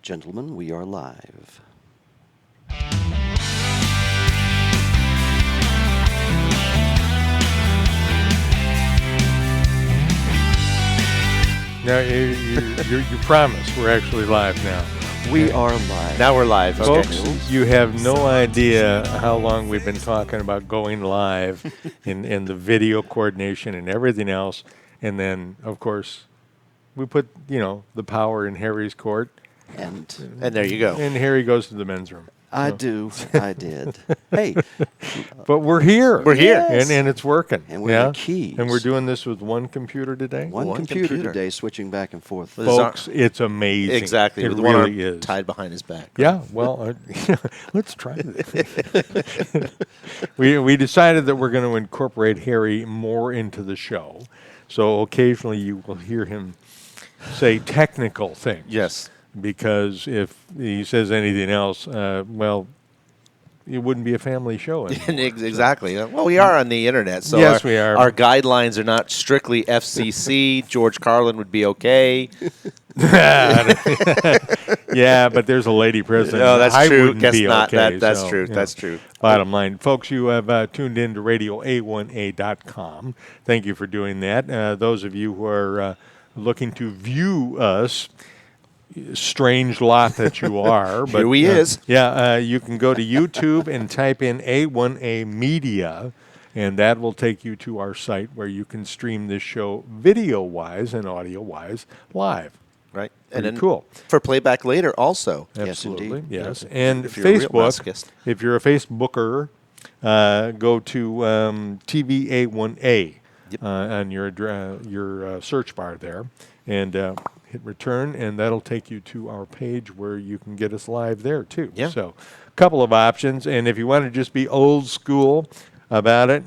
Gentlemen, we are live. Now, you promise we're actually live now. We are live. Now we're live. Okay. Folks, you have no idea how long we've been talking about going live in the video coordination and everything else. And then, of course, we put, the power in Harry's court. And there you go. And Harry goes to the men's room. I did. Hey. But we're here. We're here. Yes. And it's working. And we're the keys. And we're doing this with one computer today. One computer today, switching back and forth. Folks, it's amazing. Exactly. It with really one arm is. tied behind his back. Yeah, well, let's try this. we decided that we're going to incorporate Harry more into the show. So occasionally you will hear him say technical things. Yes. Because if he says anything else, well, it wouldn't be a family show anymore. Exactly. Well, we are on the internet, so yes, we are. Our guidelines are not strictly FCC. George Carlin would be okay. Yeah, but there's a lady president. No, that's I true. wouldn't Guess be not. okay, That's so, true. That's true. Bottom line, folks, you have tuned in to RadioA1A.com. Thank you for doing that. Those of you who are looking to view us, strange lot that you are. But, Here we is. Yeah, you can go to YouTube and type in A1A Media, and that will take you to our site where you can stream this show video-wise and audio-wise live. Right. Pretty And then cool. for playback later also. Absolutely, Yes, yes. And If you're a real Facebook, masochist. if you're a Facebooker, go to TVA1A on your search bar there, and hit return, and that'll take you to our page where you can get us live there too. Yeah. So a couple of options, and if you want to just be old school about it,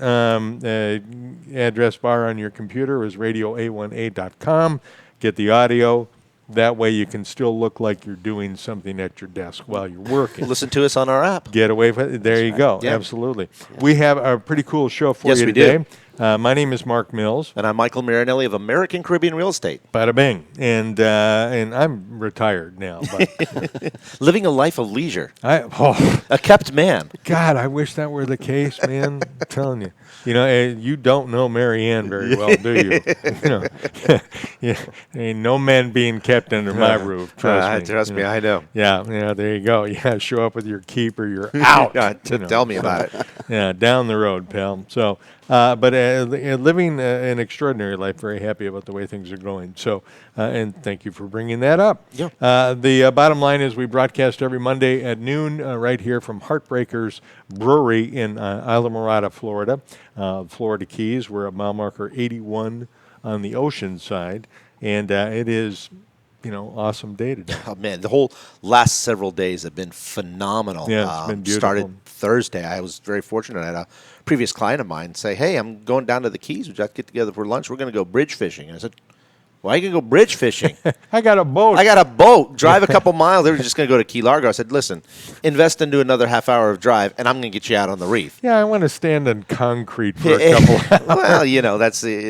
address bar on your computer is radioa1a.com. Get the audio. That way you can still look like you're doing something at your desk while you're working. Listen to us on our app. Get away from it. There you go. Yeah. Absolutely. We have a pretty cool show for Yes, you we today. do. My name is Mark Mills. And I'm Mykael Marinelli of American Caribbean Real Estate. Bada bing. And I'm retired now. But Living a life of leisure. oh, A kept man. God, I wish that were the case, man. I'm telling you. You don't know Mary Ann very well, do you? Yeah, ain't no men being kept under my roof. Trust me. Trust me, I know. Yeah, there you go. Yeah, show up with your keeper, you're out. Tell me about it. Yeah, down the road, pal. So, but living an extraordinary life, very happy about the way things are going. So, and thank you for bringing that up. Yeah. The bottom line is we broadcast every Monday at noon right here from Heartbreakers Brewery in Islamorada, Florida. Florida Keys. We're at mile marker 81 on the ocean side, and it is, awesome day today. Oh, man, the whole last several days have been phenomenal. Yeah, it's been beautiful. Started Thursday. I was very fortunate. I had a previous client of mine say, hey, I'm going down to the Keys. Would you like to get together for lunch? We're going to go bridge fishing. And I said, why are you going to go bridge fishing? I got a boat. I got a boat. Drive a couple miles. They were just going to go to Key Largo. I said, listen, invest into another half hour of drive, and I'm going to get you out on the reef. Yeah, I want to stand on concrete for a couple hours. Well, it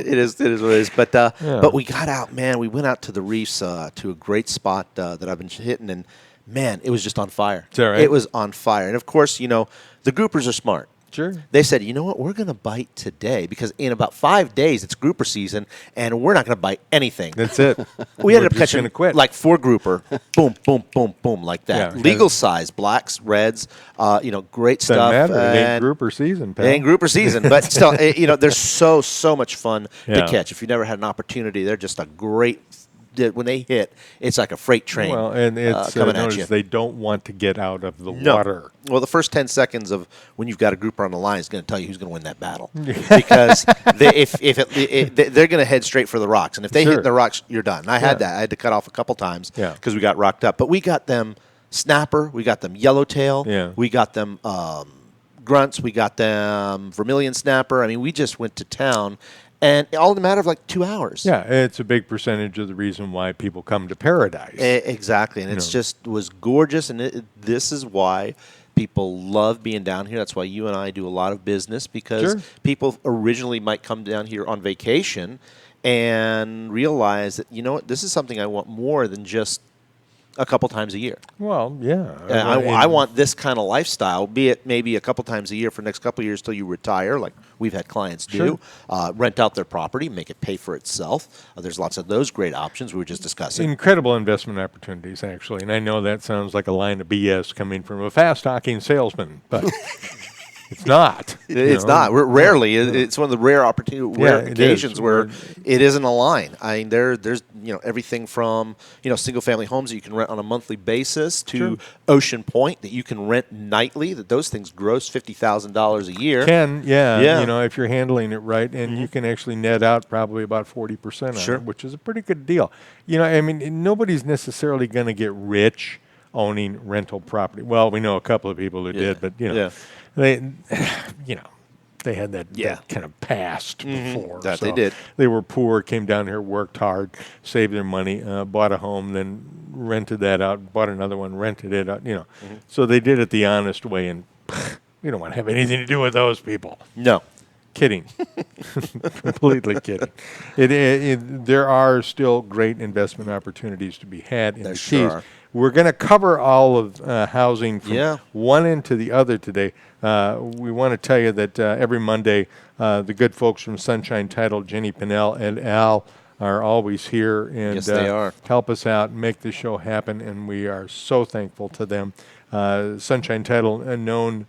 is what it is. But we got out, man. We went out to the reefs to a great spot that I've been hitting, and, man, it was just on fire. Is that right? It was on fire. And, of course, the groupers are smart. Sure. They said, you know what, we're going to bite today because in about 5 days it's grouper season, and we're not going to bite anything. That's it. We ended up catching quit. like 4 grouper, boom, boom, boom, boom, like that. Yeah, Legal size, blacks, reds, great Doesn't stuff. matter. It ain't and grouper season, pal. it ain't grouper season, but still, they're so much fun Yeah. to catch. If you've never had an opportunity, they're just a great. When they hit, it's like a freight train. Well, and it's coming at notice you. they don't want to get out of the No. water. Well, the first 10 seconds of when you've got a grouper on the line is going to tell you who's going to win that battle. Because they're going to head straight for the rocks. And if they Sure. hit the rocks, you're done. And I Yeah. had that. I had to cut off a couple times Yeah. because we got rocked up. But we got them snapper. We got them yellowtail. Yeah. We got them grunts. We got them vermilion snapper. I mean, we just went to town. And all in a matter of like 2 hours. Yeah, it's a big percentage of the reason why people come to paradise. Exactly. And it's just was gorgeous. And this is why people love being down here. That's why you and I do a lot of business, because Sure. people originally might come down here on vacation and realize that, you know what, this is something I want more than just a couple times a year. Well, yeah. I want this kind of lifestyle, be it maybe a couple times a year for the next couple of years till you retire, like we've had clients do. Rent out their property, make it pay for itself. There's lots of those great options we were just discussing. Incredible investment opportunities, actually. And I know that sounds like a line of BS coming from a fast-talking salesman, but it's not. It's not. Rarely. It's one of the rare occasions where it isn't a line. I mean, there's everything from single-family homes that you can rent on a monthly basis to Ocean Point that you can rent nightly. That those things gross $50,000 a year. If you're handling it right, and you can actually net out probably about 40% on it, which is a pretty good deal. Nobody's necessarily going to get rich owning rental property. Well, we know a couple of people who did, but they had that kind of past before. That they did. They were poor, came down here, worked hard, saved their money, bought a home, then rented that out, bought another one, rented it out. So they did it the honest way, and we don't want to have anything to do with those people. No. Kidding. Completely kidding. There are still great investment opportunities to be had in the Keys. We're going to cover all of housing from one end to the other today. We want to tell you that every Monday, the good folks from Sunshine Title, Jenny Pinnell and Al, are always here and they are. Help us out, make the show happen, and we are so thankful to them. Sunshine Title, known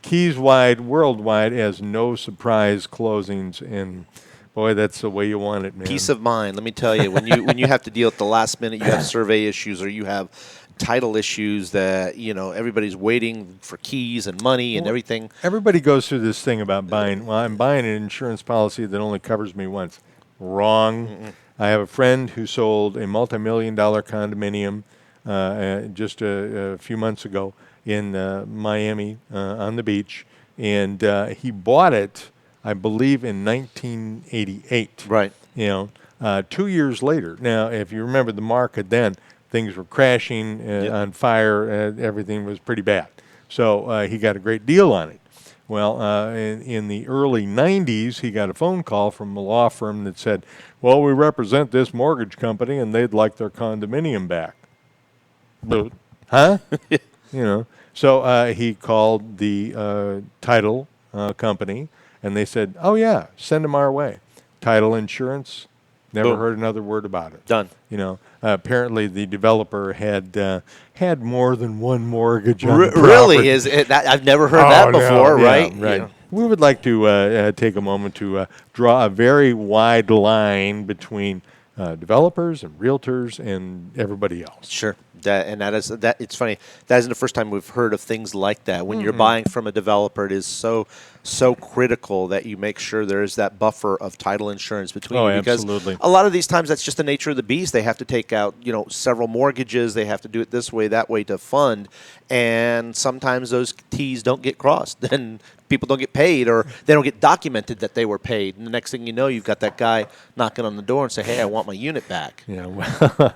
Keys-wide, worldwide, as no surprise closings, and boy, that's the way you want it, man. Peace of mind. Let me tell you, when you have to deal at the last minute, you have survey issues or you have title issues that everybody's waiting for keys and money and everything. Everybody goes through this thing about buying. Well, I'm buying an insurance policy that only covers me once. Wrong. Mm-mm. I have a friend who sold a multi-million-dollar condominium just a few months ago in Miami on the beach, and he bought it, I believe, in 1988. Right. 2 years later. Now, if you remember the market then, things were crashing on fire. Everything was pretty bad. So he got a great deal on it. Well, in the early 90s, he got a phone call from a law firm that said, well, we represent this mortgage company, and they'd like their condominium back. Huh? So he called the title company, and they said, oh, yeah, send them our way. Title insurance, never heard another word about it. Done. Apparently the developer had more than one mortgage on the Really? property. I've never heard that before, right? Right. We would like to take a moment to draw a very wide line between developers and realtors and everybody else. Sure. It's funny. That isn't the first time we've heard of things like that. When you're buying from a developer, it is so critical that you make sure there is that buffer of title insurance between you. Because absolutely. A lot of these times that's just the nature of the beast. They have to take out, several mortgages. They have to do it this way, that way to fund. And sometimes those T's don't get crossed. Then people don't get paid, or they don't get documented that they were paid. And the next thing you know, you've got that guy knocking on the door and say, hey, I want my unit back. Yeah, well,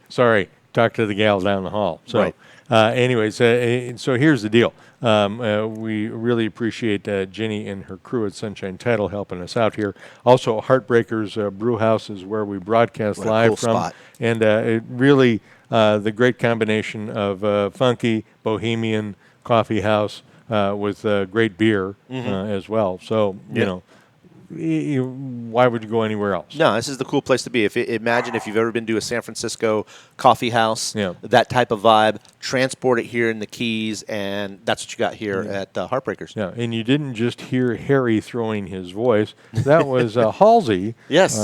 sorry. Talk to the gal down the hall. So, anyways, so here's the deal. We really appreciate Jenny and her crew at Sunshine Title helping us out here. Also, Heartbreakers Brewhouse is where we broadcast live cool from. Spot. And it really, the great combination of funky, bohemian coffee house with great beer as well. So, why would you go anywhere else? No, this is the cool place to be. Imagine if you've ever been to a San Francisco coffee house, that type of vibe, transport it here in the Keys, and that's what you got here at Heartbreakers. Yeah, and you didn't just hear Harry throwing his voice. That was Halsey. Yes.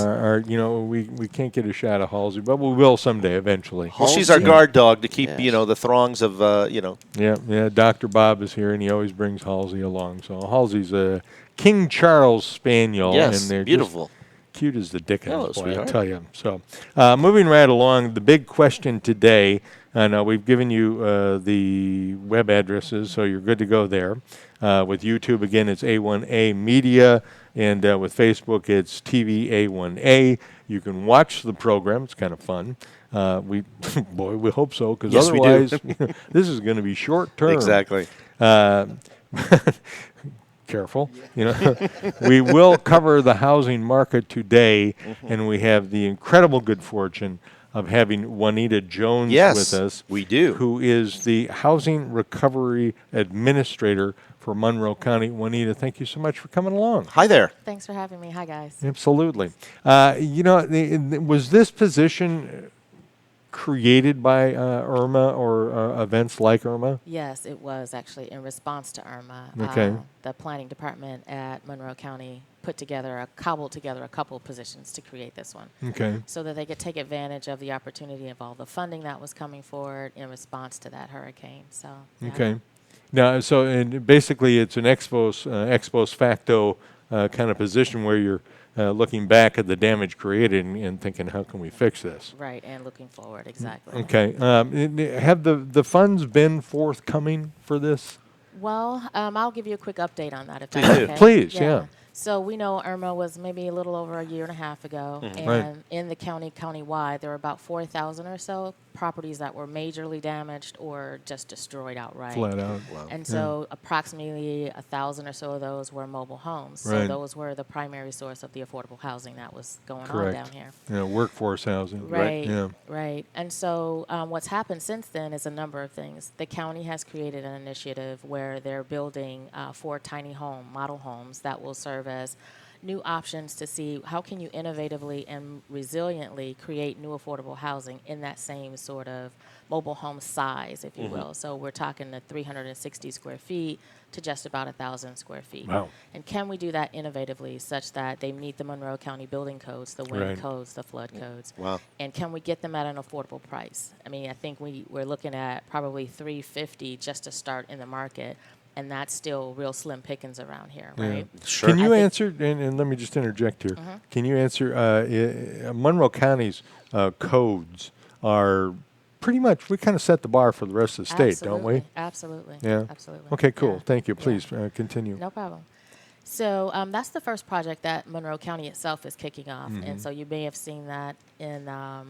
We can't get a shot of Halsey, but we will someday eventually. Well, she's our guard dog to keep, the throngs of, Yeah, Dr. Bob is here, and he always brings Halsey along. So Halsey's a King Charles Spaniel. Yes, and they're beautiful. Cute as the dickens, boy, I sweetheart. tell you. So, moving right along, the big question today, and we've given you the web addresses, so you're good to go there. With YouTube, again, it's A1A Media, and with Facebook, it's TV A1A. You can watch the program. It's kind of fun. We hope so, because otherwise, this is going to be short term. Exactly. Careful. We will cover the housing market today, and we have the incredible good fortune of having Juanita Jones Yes, with us. we do. Who is the Housing Recovery Administrator for Monroe County. Juanita, thank you so much for coming along. Hi there. Thanks for having me. Hi, guys. Absolutely. Was this position created by Irma or events like Irma? Yes, it was actually in response to Irma. Okay. The planning department at Monroe County cobbled together a couple of positions to create this one. Okay. So that they could take advantage of the opportunity of all the funding that was coming forward in response to that hurricane. So. Yeah. Okay. Now, and basically, it's an ex post facto kind of position where you're looking back at the damage created and thinking, how can we fix this? Right, and looking forward, exactly. Okay. Have the funds been forthcoming for this? Well, I'll give you a quick update on that if Please that's do. okay. Please, yeah. So we know Irma was maybe a little over a year and a half ago, and Right. in the countywide, there were about 4,000 or so properties that were majorly damaged or just destroyed outright. Flat out. And so approximately 1,000 or so of those were mobile homes. So Right. those were the primary source of the affordable housing that was going Correct. on down here. Yeah, workforce housing. Right, Yeah. right. And so what's happened since then is a number of things. The county has created an initiative where they're building 4 tiny model homes that will serve as new options to see how can you innovatively and resiliently create new affordable housing in that same sort of mobile home size, if you will. So we're talking the 360 square feet to just about 1,000 square feet. Wow. And can we do that innovatively such that they meet the Monroe County building codes, the wind Right. codes, the flood codes? Wow. And can we get them at an affordable price? I mean, I think we're looking at probably $350 just to start in the market, and that's still real slim pickings around here, Yeah. right? Sure. Can you I think- answer, and let me just interject here, can you answer, Monroe County's codes are pretty much, we kind of set the bar for the rest of the state, don't we? Absolutely. Yeah. Absolutely. Okay, cool. Yeah. Thank you. Yeah. Please continue. No problem. So that's the first project that Monroe County itself is kicking off, and so you may have seen that in our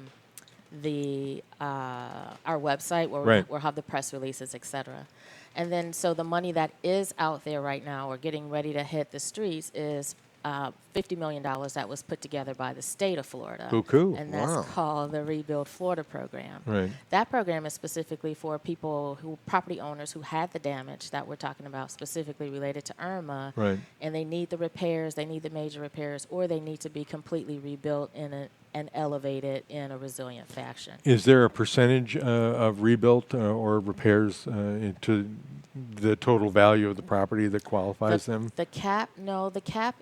website where Right. we'll have the press releases, et cetera. And then so the money that is out there right now or getting ready to hit the streets is $50 million that was put together by the state of Florida. Oh, cool. And that's Wow. called the Rebuild Florida program. Right. That program is specifically for property owners who had the damage that we're talking about, specifically related to Irma. Right. And they need the repairs, they need the major repairs, or they need to be completely rebuilt and elevated in a resilient fashion. Is there a percentage of rebuilt or repairs to the total value of the property that qualifies them? The cap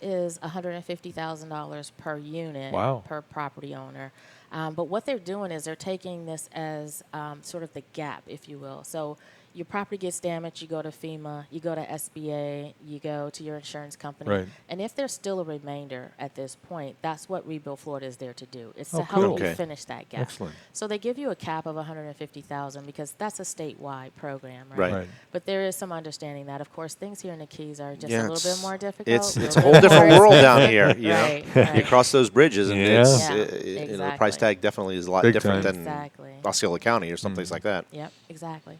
is $150,000 per unit Wow. per property owner. But what they're doing is they're taking this as sort of the gap, if you will. So your property gets damaged, you go to FEMA, you go to SBA, you go to your insurance company. Right. And if there's still a remainder at this point, that's what Rebuild Florida is there to do. It's Oh, to help cool. you Okay. finish that gap. Excellent. So they give you a cap of $150,000 because that's a statewide program, right? Right. Right. But there is some understanding that, of course, things here in the Keys are just Yeah, a little bit more difficult. It's a little whole bit different more world down expensive. here. You know, Right, you cross those bridges, and it's Yeah, you know, the price exactly. tag definitely is a lot Big different time. than Exactly. Osceola County or someplace like that. Yep, exactly.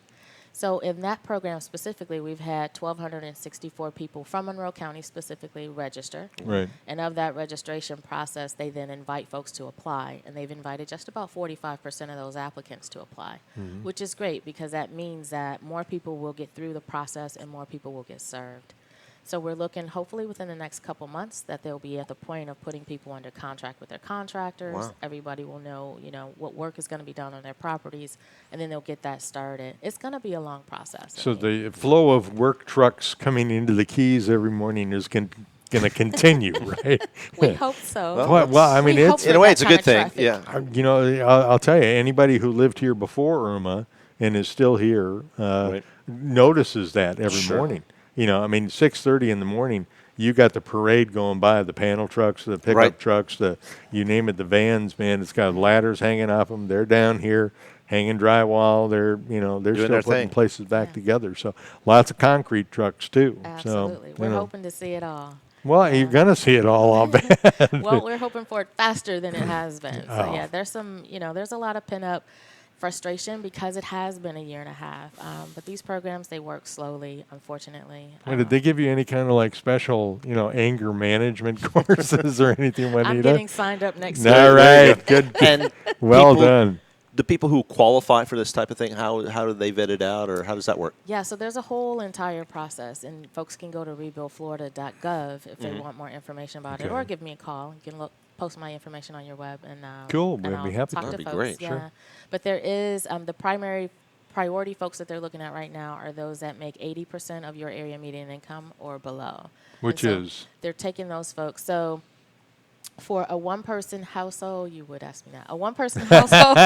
So in that program specifically, we've had 1,264 people from Monroe County specifically register. Right. And of that registration process, they then invite folks to apply. And they've invited just about 45% of those applicants to apply, which is great because that means that more people will get through the process and more people will get served. So we're looking, hopefully within the next couple months, that they'll be at the point of putting people under contract with their contractors. Wow. Everybody will know, what work is going to be done on their properties, and then they'll get that started. It's going to be a long process. So the flow of work trucks coming into the Keys every morning is going to continue, right? We hope so. Well, I mean, We hope it's for In a way, that it's a kind good of thing. traffic. Yeah. I'll tell you, anybody who lived here before Irma and is still here Right. notices that every Sure. morning. 6:30 in the morning, you got the parade going by, the panel trucks, the pickup Right. trucks, you name it, the vans, man. It's got ladders hanging off them. They're down here hanging drywall. They're still their putting thing. places back Yeah. together. So lots of concrete trucks too. Absolutely. So, We're hoping to see it all. Well, you're gonna see it all, I'll bet. Well, we're hoping for it faster than it has been. So yeah, there's some, there's a lot of pent up frustration because it has been a year and a half. But these programs, they work slowly, unfortunately. Did they give you any kind of like special, anger management courses or anything, Juanita? I'm getting signed up next All week. right, good. And Well people- done. The people who qualify for this type of thing, how do they vet it out, or how does that work? Yeah, so there's a whole entire process, and folks can go to rebuildflorida.gov if they want more information about it, or Okay. give me a call. You can post my information on your web, and Cool, and we'd I'll be happy talk to. to That'd be folks. great, Yeah, sure. but there is the primary priority folks that they're looking at right now are those that make 80% of your area median income or below. Which And so is? they're taking those folks. So for a one-person household, you would ask me that. A one-person household.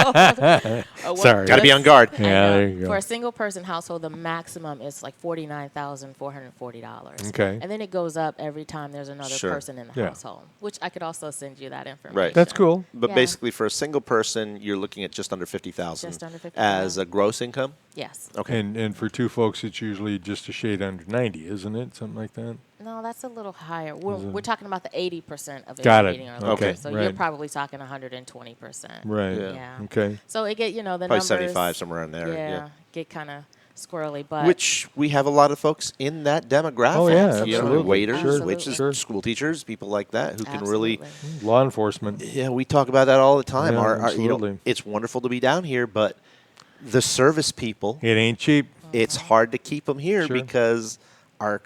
Sorry. Got to be on guard. I Yeah, know. there you go. For a single-person household, the maximum is like $49,440. Okay. And then it goes up every time there's another Sure. person in the Yeah. household, which I could also send you that information. Right. That's cool. But Yeah. basically, for a single person, you're looking at just under 50,000 Just under as 50,000. a gross income. Yes. Okay. And for two folks, it's usually just a shade under 90, isn't it? Something like that. No, that's a little higher. We're talking about the 80% of Got area it. median or lower. Okay. So Right. you're probably talking 120%. Right. Yeah. Yeah. Okay. So it get, the Probably numbers. 75, somewhere in there. Yeah, get kind of squirrely, but Which we have a lot of folks in that demographic. Oh, yeah, You know, absolutely. waiters, Sure, waitress, sure. school teachers, people like that who can really. Absolutely. Law enforcement. Yeah, we talk about that all the time. Yeah, Our, it's wonderful to be down here, but the service people, It ain't cheap. it's hard to keep them here Sure. because our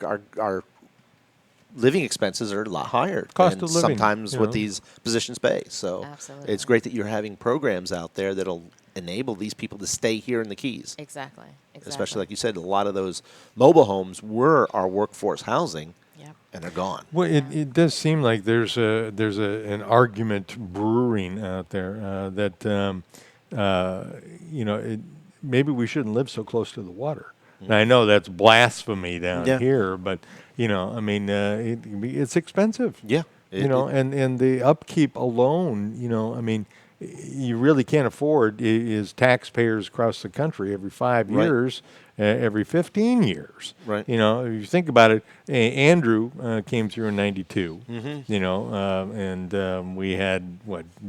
living expenses are a lot higher Cost than of living, sometimes you what know. these positions pay. So Absolutely. it's great that you're having programs out there that'll enable these people to stay here in the Keys. Exactly. Especially like you said, a lot of those mobile homes were our workforce housing, Yep. and they're gone. Well, it does seem like there's an argument brewing out there that maybe we shouldn't live so close to the water. And I know that's blasphemy down Yeah. here, but it's expensive. Yeah. And the upkeep alone, you really can't afford is taxpayers across the country every 5 Right. years, every 15 years. Right. If you think about it, Andrew came through in '92. And we had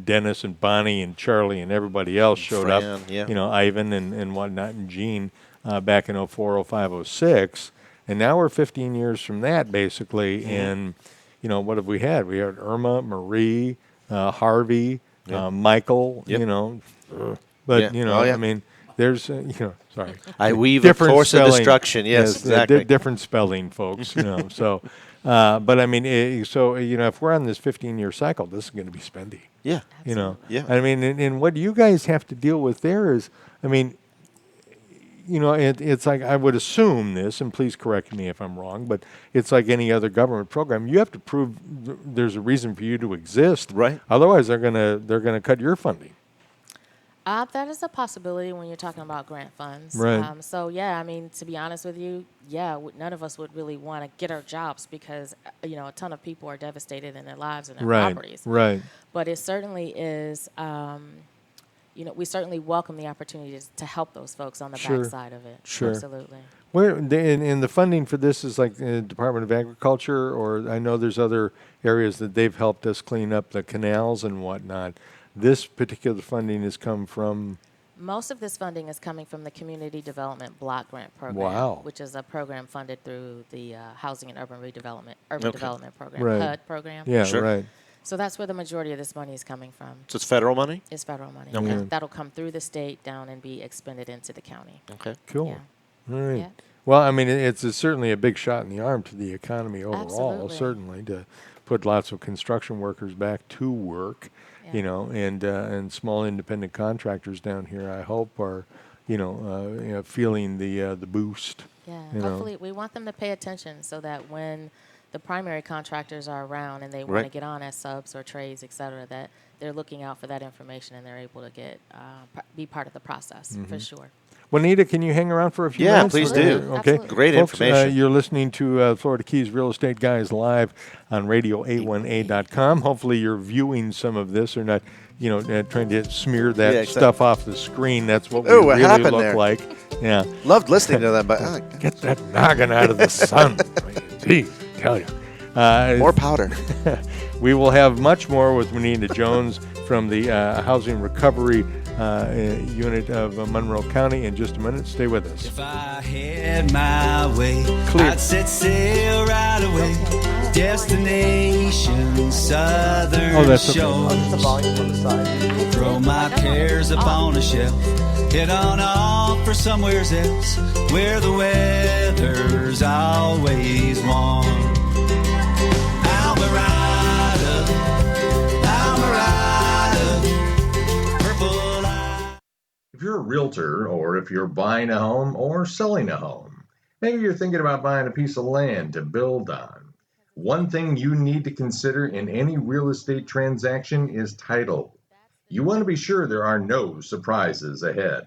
Dennis and Bonnie and Charlie and everybody else showed Fran, up. yeah. Ivan and whatnot and Gene back in 04, 05, 06. And now we're 15 years from that, basically. And, what have we had? We had Irma, Marie, Harvey, Mykael, Yep. But, Yeah. Oh, yeah. there's, sorry. I weave a course of destruction. Yes, exactly. Different spelling, folks, So, but if we're on this 15-year cycle, this is going to be spendy. Yeah. Yeah. Yeah. And what you guys have to deal with there is, it's like I would assume this, and please correct me if I'm wrong, but it's like any other government program. You have to prove there's a reason for you to exist, Right. Otherwise, they're gonna cut your funding. That is a possibility when you're talking about grant funds. Right. To be honest with you, none of us would really want to get our jobs because, a ton of people are devastated in their lives and their properties. Right. But it certainly is, we certainly welcome the opportunity to help those folks on the Sure. backside of it. Sure. Absolutely. Where and the funding for this is like the Department of Agriculture, or I know there's other areas that they've helped us clean up the canals and whatnot. This particular funding has come from. Most of this funding is coming from the Community Development Block Grant Program, Wow. which is a program funded through the Housing and Urban Okay. Development Program, Right. HUD program. Yeah, Sure. right. So that's where the majority of this money is coming from. So it's federal money? Is federal money. Okay. And that'll come through the state down and be expended into the county. Okay. Cool. Yeah. All right. Yeah. Well, it's certainly a big shot in the arm to the economy overall, Absolutely. certainly, to put lots of construction workers back to work, Yeah. and small independent contractors down here, I hope, are, feeling the boost. Yeah. You know. Hopefully, we want them to pay attention so that when the primary contractors are around and they want Right. to get on as subs or trades, et cetera, that they're looking out for that information and they're able to get be part of the process Mm-hmm. for sure. Juanita, can you hang around for a few Yeah, minutes? please Okay. do. Okay. Absolutely. Great Folks, information. you're listening to Florida Keys Real Estate Guys live on radio818.com. Hopefully you're viewing some of this or not, trying to smear that Yeah, exactly. stuff off the screen. That's what we Ooh, what really happened look there? like. Yeah. Loved listening to them, but Get that noggin out of the sun. Gee, tell you. more powder. We will have much more with Juanita Jones from the Housing Recovery unit of Monroe County in just a minute. Stay with us. If I had my way, Clear. I'd set sail right away. Destination Southern that's okay. Shores. Throw my cares upon a shelf. Head on off for somewhere else where the weather's always warm. Alvarado, purple eye. If you're a realtor, or if you're buying a home or selling a home, maybe you're thinking about buying a piece of land to build on. One thing you need to consider in any real estate transaction is title. You want to be sure there are no surprises ahead.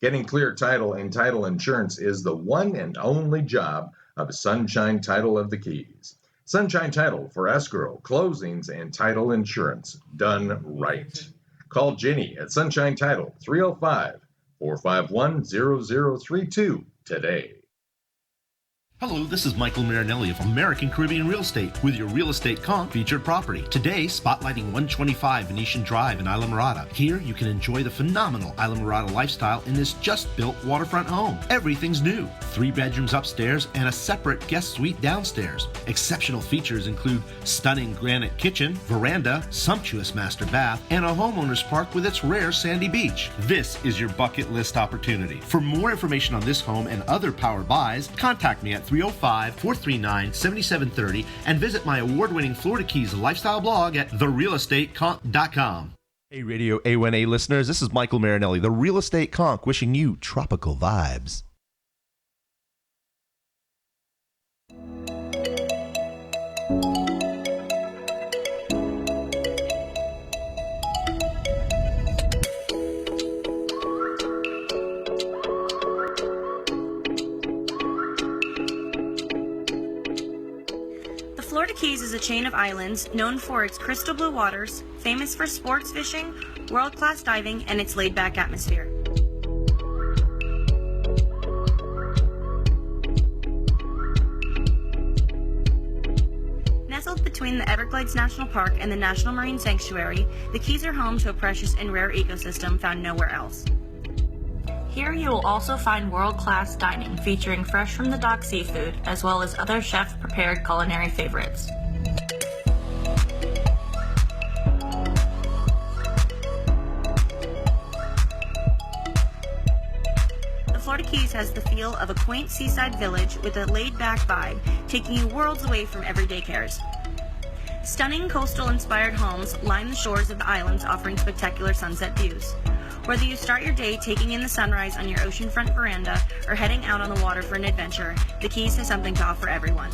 Getting clear title and title insurance is the one and only job of Sunshine Title of the Keys. Sunshine Title for escrow, closings, and title insurance done right. Call Jenny at Sunshine Title 305-451-0032 today. Hello, this is Mykael Marinelli of American Caribbean Real Estate with your Real Estate Conch featured property. Today, spotlighting 125 Venetian Drive in Islamorada. Here, you can enjoy the phenomenal Islamorada lifestyle in this just-built waterfront home. Everything's new. 3 bedrooms upstairs and a separate guest suite downstairs. Exceptional features include stunning granite kitchen, veranda, sumptuous master bath, and a homeowner's park with its rare sandy beach. This is your bucket list opportunity. For more information on this home and other power buys, contact me at 305-439-7730 and visit my award-winning Florida Keys lifestyle blog at therealestateconch.com. Hey, Radio A1A listeners, this is Mykael Marinelli, the Real Estate Conch, wishing you tropical vibes. The Florida Keys is a chain of islands known for its crystal blue waters, famous for sports fishing, world-class diving, and its laid-back atmosphere. Nestled between the Everglades National Park and the National Marine Sanctuary, the Keys are home to a precious and rare ecosystem found nowhere else. Here you will also find world-class dining featuring fresh from the dock seafood, as well as other chef-prepared culinary favorites. The Florida Keys has the feel of a quaint seaside village with a laid-back vibe, taking you worlds away from everyday cares. Stunning coastal-inspired homes line the shores of the islands, offering spectacular sunset views. Whether you start your day taking in the sunrise on your oceanfront veranda or heading out on the water for an adventure, the Keys has something to offer everyone.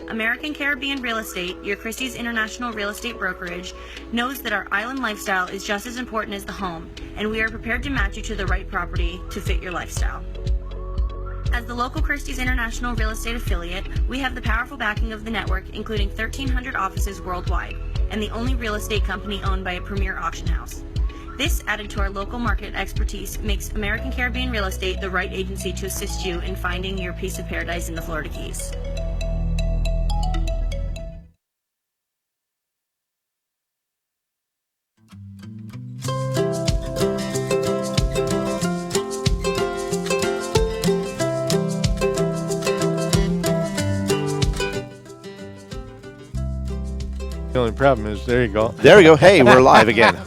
American Caribbean Real Estate, your Christie's International Real Estate Brokerage, knows that our island lifestyle is just as important as the home, and we are prepared to match you to the right property to fit your lifestyle. As the local Christie's International Real Estate affiliate, we have the powerful backing of the network, including 1,300 offices worldwide, and the only real estate company owned by a premier auction house. This, added to our local market expertise, makes American Caribbean Real Estate the right agency to assist you in finding your piece of paradise in the Florida Keys. The only problem is, there you go. There we go. Hey, we're live again. We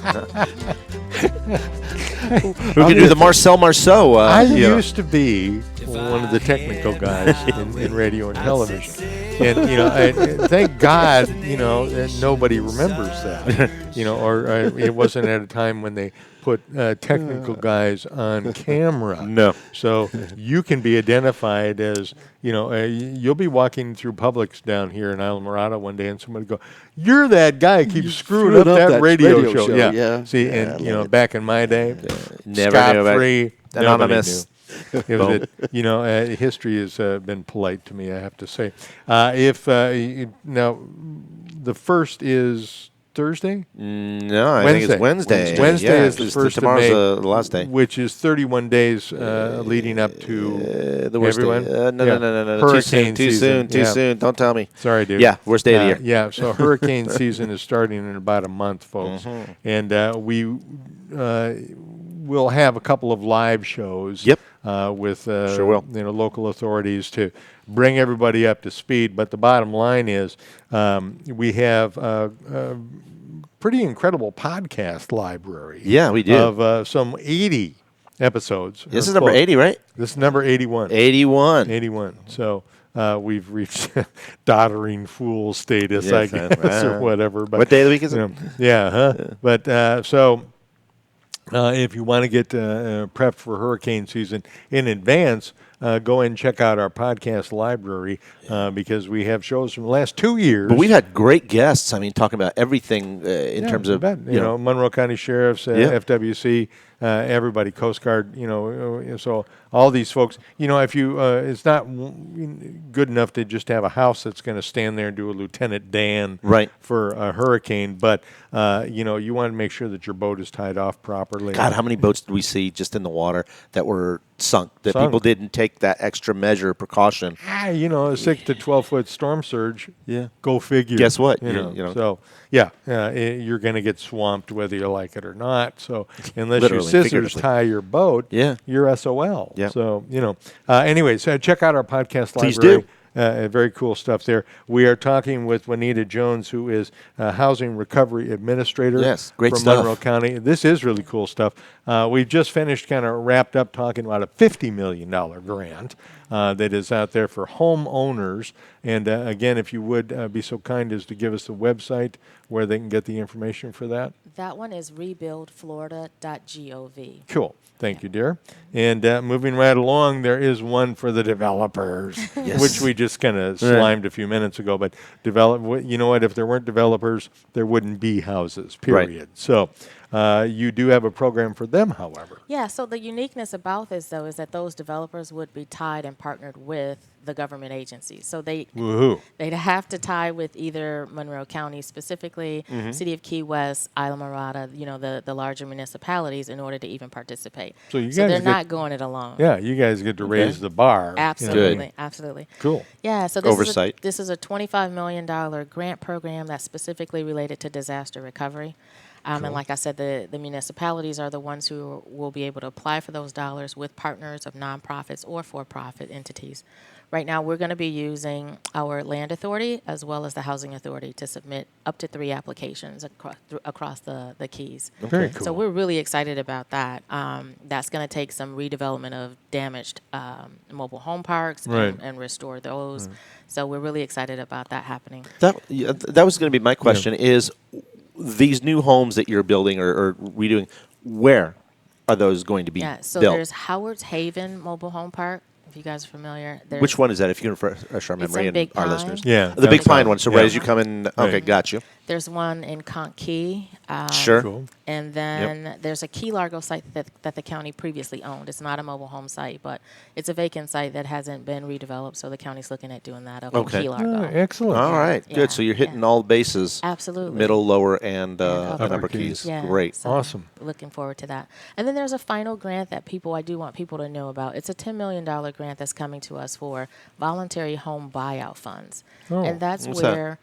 can do the Marcel Marceau. I used to be one of the technical guys in radio and television. And, thank God, that nobody remembers that, or it wasn't at a time when they put technical guys on camera. No. So you can be identified as, you'll be walking through Publix down here in Islamorada one day and somebody go, "You're that guy who keeps screwing up that radio show." Yeah. See, and, back in my day, Never knew about Scot-free, Anonymous. It was history has been polite to me, I have to say. Now, the first is Thursday? No, I think it's Wednesday. Wednesday Yeah, is the 1st of tomorrow's May. the last day. Which is 31 days leading up to the worst everyone. day. No. Hurricane Too season. soon. Don't tell me. Sorry, dude. Yeah, worst day of the year. Yeah, so hurricane season is starting in about a month, folks. And we will have a couple of live shows with Sure will. local authorities to bring everybody up to speed. But the bottom line is we have a pretty incredible podcast library. Yeah, we do. Of some 80 episodes. This is number 80, right? This is number 81. 81. So we've reached doddering fool status, I guess, or whatever. But, what day of the week is it? But if you want to get prepped for hurricane season in advance, go and check out our podcast library because we have shows from the last 2 years. But we've had great guests. I mean, talking about everything in terms of you know Monroe County Sheriffs, FWC, everybody, Coast Guard. So all these folks. If you, it's not good enough to just have a house that's going to stand there and do a Lieutenant Dan for a hurricane, but you want to make sure that your boat is tied off properly. God, how many boats did we see just in the water that were sunk? That people didn't take that extra measure of precaution. A 6 to 12 foot storm surge. Yeah, go figure. Guess what? So you're going to get swamped whether you like it or not. So unless you Literally, scissors tie your boat, you're SOL. Yeah. So anyways, check out our podcast library. Please do. Very cool stuff there. We are talking with Juanita Jones, who is a housing recovery administrator great from stuff. Monroe County. This is really cool stuff. We've just finished, kind of wrapped up talking about a $50 million grant that is out there for homeowners. And again, if you would be so kind as to give us the website where they can get the information for that. That one is rebuildflorida.gov. Cool. Thank you, dear. And moving right along, there is one for the developers, which we just kind of slimed a few minutes ago. But you know what? If there weren't developers, there wouldn't be houses, period. Right. So you do have a program for them, however. Yeah, so the uniqueness about this, though, is that those developers would be tied and partnered with the government agencies. So they'd have to tie with either Monroe County specifically, City of Key West, Islamorada, the larger municipalities in order to even participate. So they're not going it alone. Yeah, you guys get to raise the bar. Absolutely, absolutely. Cool. Yeah, so this is a $25 million grant program that's specifically related to disaster recovery. And like I said, the municipalities are the ones who will be able to apply for those dollars with partners of nonprofits or for-profit entities. Right now, we're going to be using our land authority as well as the housing authority to submit up to 3 applications across the Keys. Very cool. So we're really excited about that. That's going to take some redevelopment of damaged mobile home parks and restore those. So we're really excited about that happening. That was going to be my question is, these new homes that you're building or redoing, where are those going to be built? So there's Howard's Haven Mobile Home Park, if you guys are familiar. Which one is that, if you can refresh our memory and our listeners? Yeah. The Big Pine one. So right as you come in, okay, got you. There's one in Conch. Sure. Cool. And then there's a Key Largo site that the county previously owned. It's not a mobile home site, but it's a vacant site that hasn't been redeveloped, so the county's looking at doing that up in Key Largo. Excellent. All right, good. So you're hitting all bases. Absolutely. Middle, lower, and upper Keys. Yeah, Great. so Awesome. Looking forward to that. And then there's a final grant that I do want people to know about. It's a $10 million grant that's coming to us for voluntary home buyout funds. And that's where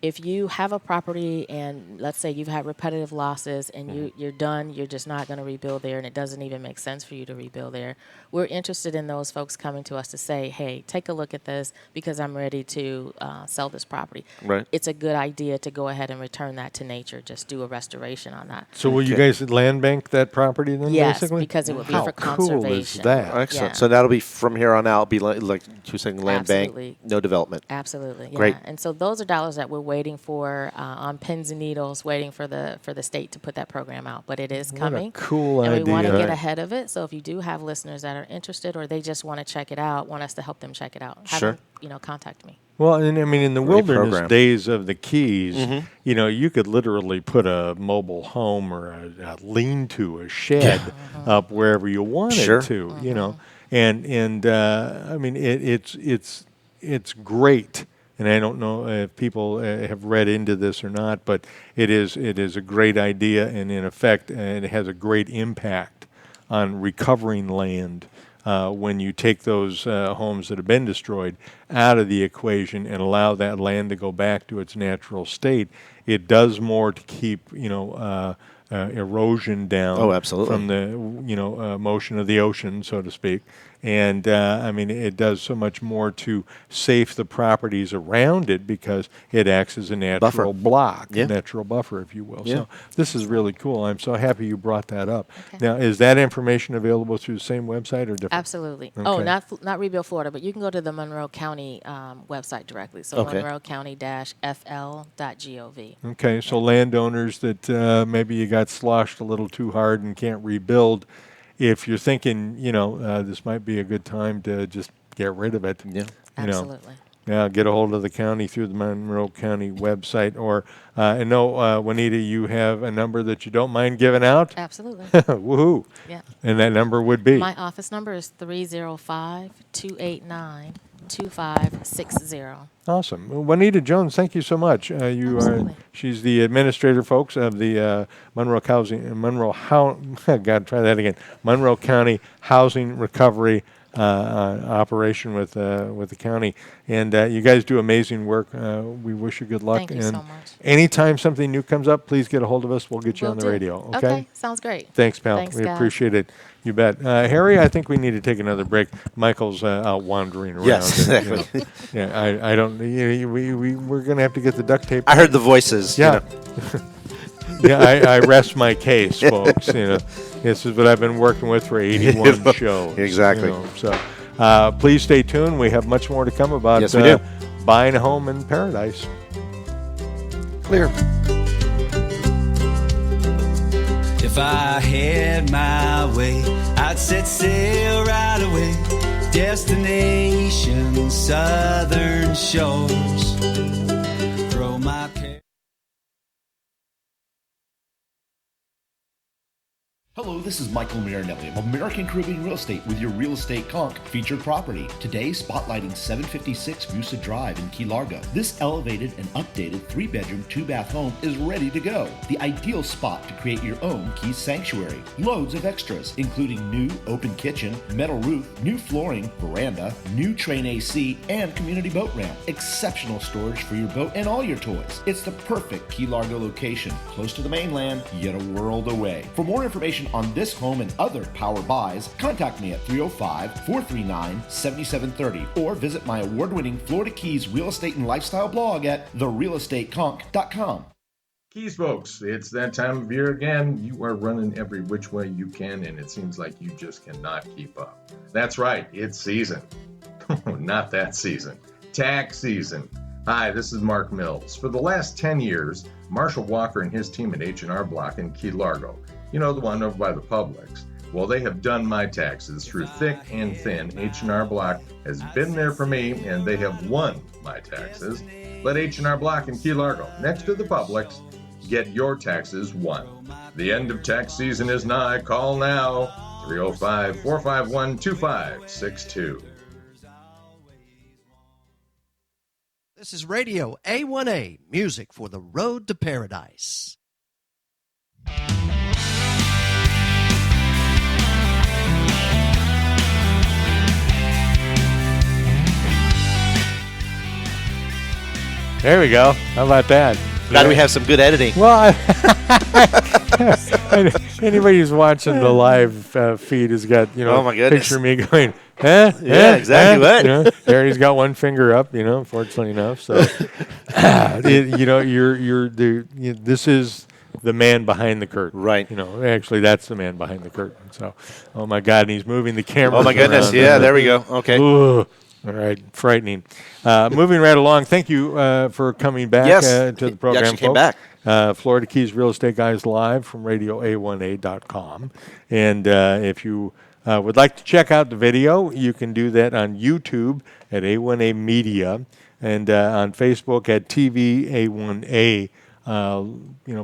if you have a property and let's say you've had repetitive losses and you're done, you're just not going to rebuild there and it doesn't even make sense for you to rebuild there, we're interested in those folks coming to us to say, hey, take a look at this because I'm ready to sell this property. Right. It's a good idea to go ahead and return that to nature, just do a restoration on that. So will you guys land bank that property then, Yes, basically? because it would be How for cool conservation. is that? Excellent. Yeah. So that'll be from here on out, be like you were saying, land Absolutely. bank, no development. Absolutely, yeah. Great. And so those are dollars that we're waiting for on pins and needles, waiting for the state to put that program out. But it is coming. What a cool and idea. we want to get ahead of it. So if you do have listeners that are interested or they just want to check it out, want us to help them check it out, Sure. them, contact me. Well, and I mean, in the Great wilderness program. days of the Keys, you could literally put a mobile home or a lean-to, a shed up wherever you wanted Sure. to, and I mean, it's great and I don't know if people have read into this or not, but it is a great idea, and in effect, it has a great impact on recovering land when you take those homes that have been destroyed out of the equation and allow that land to go back to its natural state. It does more to keep erosion down. Oh, absolutely. From the motion of the ocean, so to speak. And I mean, it does so much more to safe the properties around it because it acts as a natural block, a natural buffer, if you will. So this is really cool. I'm so happy you brought that up. Okay. Now, is that information available through the same website or different? Absolutely. Okay. Oh, not Rebuild Florida, but you can go to the Monroe County website directly. So monroecounty-fl.gov. Okay, so landowners that maybe you got sloshed a little too hard and can't rebuild, if you're thinking, this might be a good time to just get rid of it. Yeah. Absolutely. Get a hold of the county through the Monroe County website. Or I know, Juanita, you have a number that you don't mind giving out? Absolutely. Woohoo. Yeah. And that number would be? My office number is 305-289-2560. Awesome. Well, Juanita Jones, thank you so much. She's the administrator, folks, of the Monroe County Housing Recovery operation with the county, and you guys do amazing work. We wish you good luck. Thank you so much. Anytime something new comes up, please get a hold of us. We'll get you Will on the do. radio. Okay, sounds great. Thanks, pal. Thanks, We guys. appreciate it. You bet. Harry, I think we need to take another break. Michael's out wandering around. Yes, and, exactly. I don't. We're going to have to get the duct tape. I heard the voices. Yeah. Yeah, I rest my case, folks. This is what I've been working with for 81 shows. Exactly. So please stay tuned. We have much more to come about Yes, we do. buying a home in paradise. Clear. If I had my way, I'd set sail right away. Destination Southern Shores. Throw my Hello, this is Mykael Marinelli of American Caribbean Real Estate with your Real Estate Conch featured property. Today, spotlighting 756 Musa Drive in Key Largo. This elevated and updated 3-bedroom, 2-bath home is ready to go. The ideal spot to create your own Key sanctuary. Loads of extras, including new open kitchen, metal roof, new flooring, veranda, new train AC, and community boat ramp. Exceptional storage for your boat and all your toys. It's the perfect Key Largo location, close to the mainland, yet a world away. For more information on this home and other power buys, contact me at 305-439-7730 or visit my award-winning Florida Keys real estate and lifestyle blog at therealestateconch.com. Keys folks, it's that time of year again. You are running every which way you can, and it seems like you just cannot keep up. That's right, it's season. Not that season. Tax season. Hi, this is Mark Mills. For the last 10 years, Marshall Walker and his team at H&R Block in Key Largo, the one over by the Publix. Well, they have done my taxes through thick and thin. H&R Block has been there for me, and they have won my taxes. Let H&R Block in Key Largo, next to the Publix, get your taxes won. The end of tax season is nigh. Call now, 305-451-2562. This is Radio A1A, music for the road to paradise. There we go. How about that? Glad we have some good editing. Well, anybody who's watching the live feed has got, Oh, my goodness. picture me going, huh? Yeah, exactly what? Harry's got one finger up, fortunately enough. So, this is the man behind the curtain. Right. Actually, that's the man behind the curtain. So, oh my God, and he's moving the camera. Oh, my goodness. Yeah, there we go. Okay. Ooh. All right, frightening. Moving right along, thank you for coming back to the program, actually came folks. back. Florida Keys Real Estate Guys live from RadioA1A.com. And if you would like to check out the video, you can do that on YouTube at A1A Media and on Facebook at TV A1A.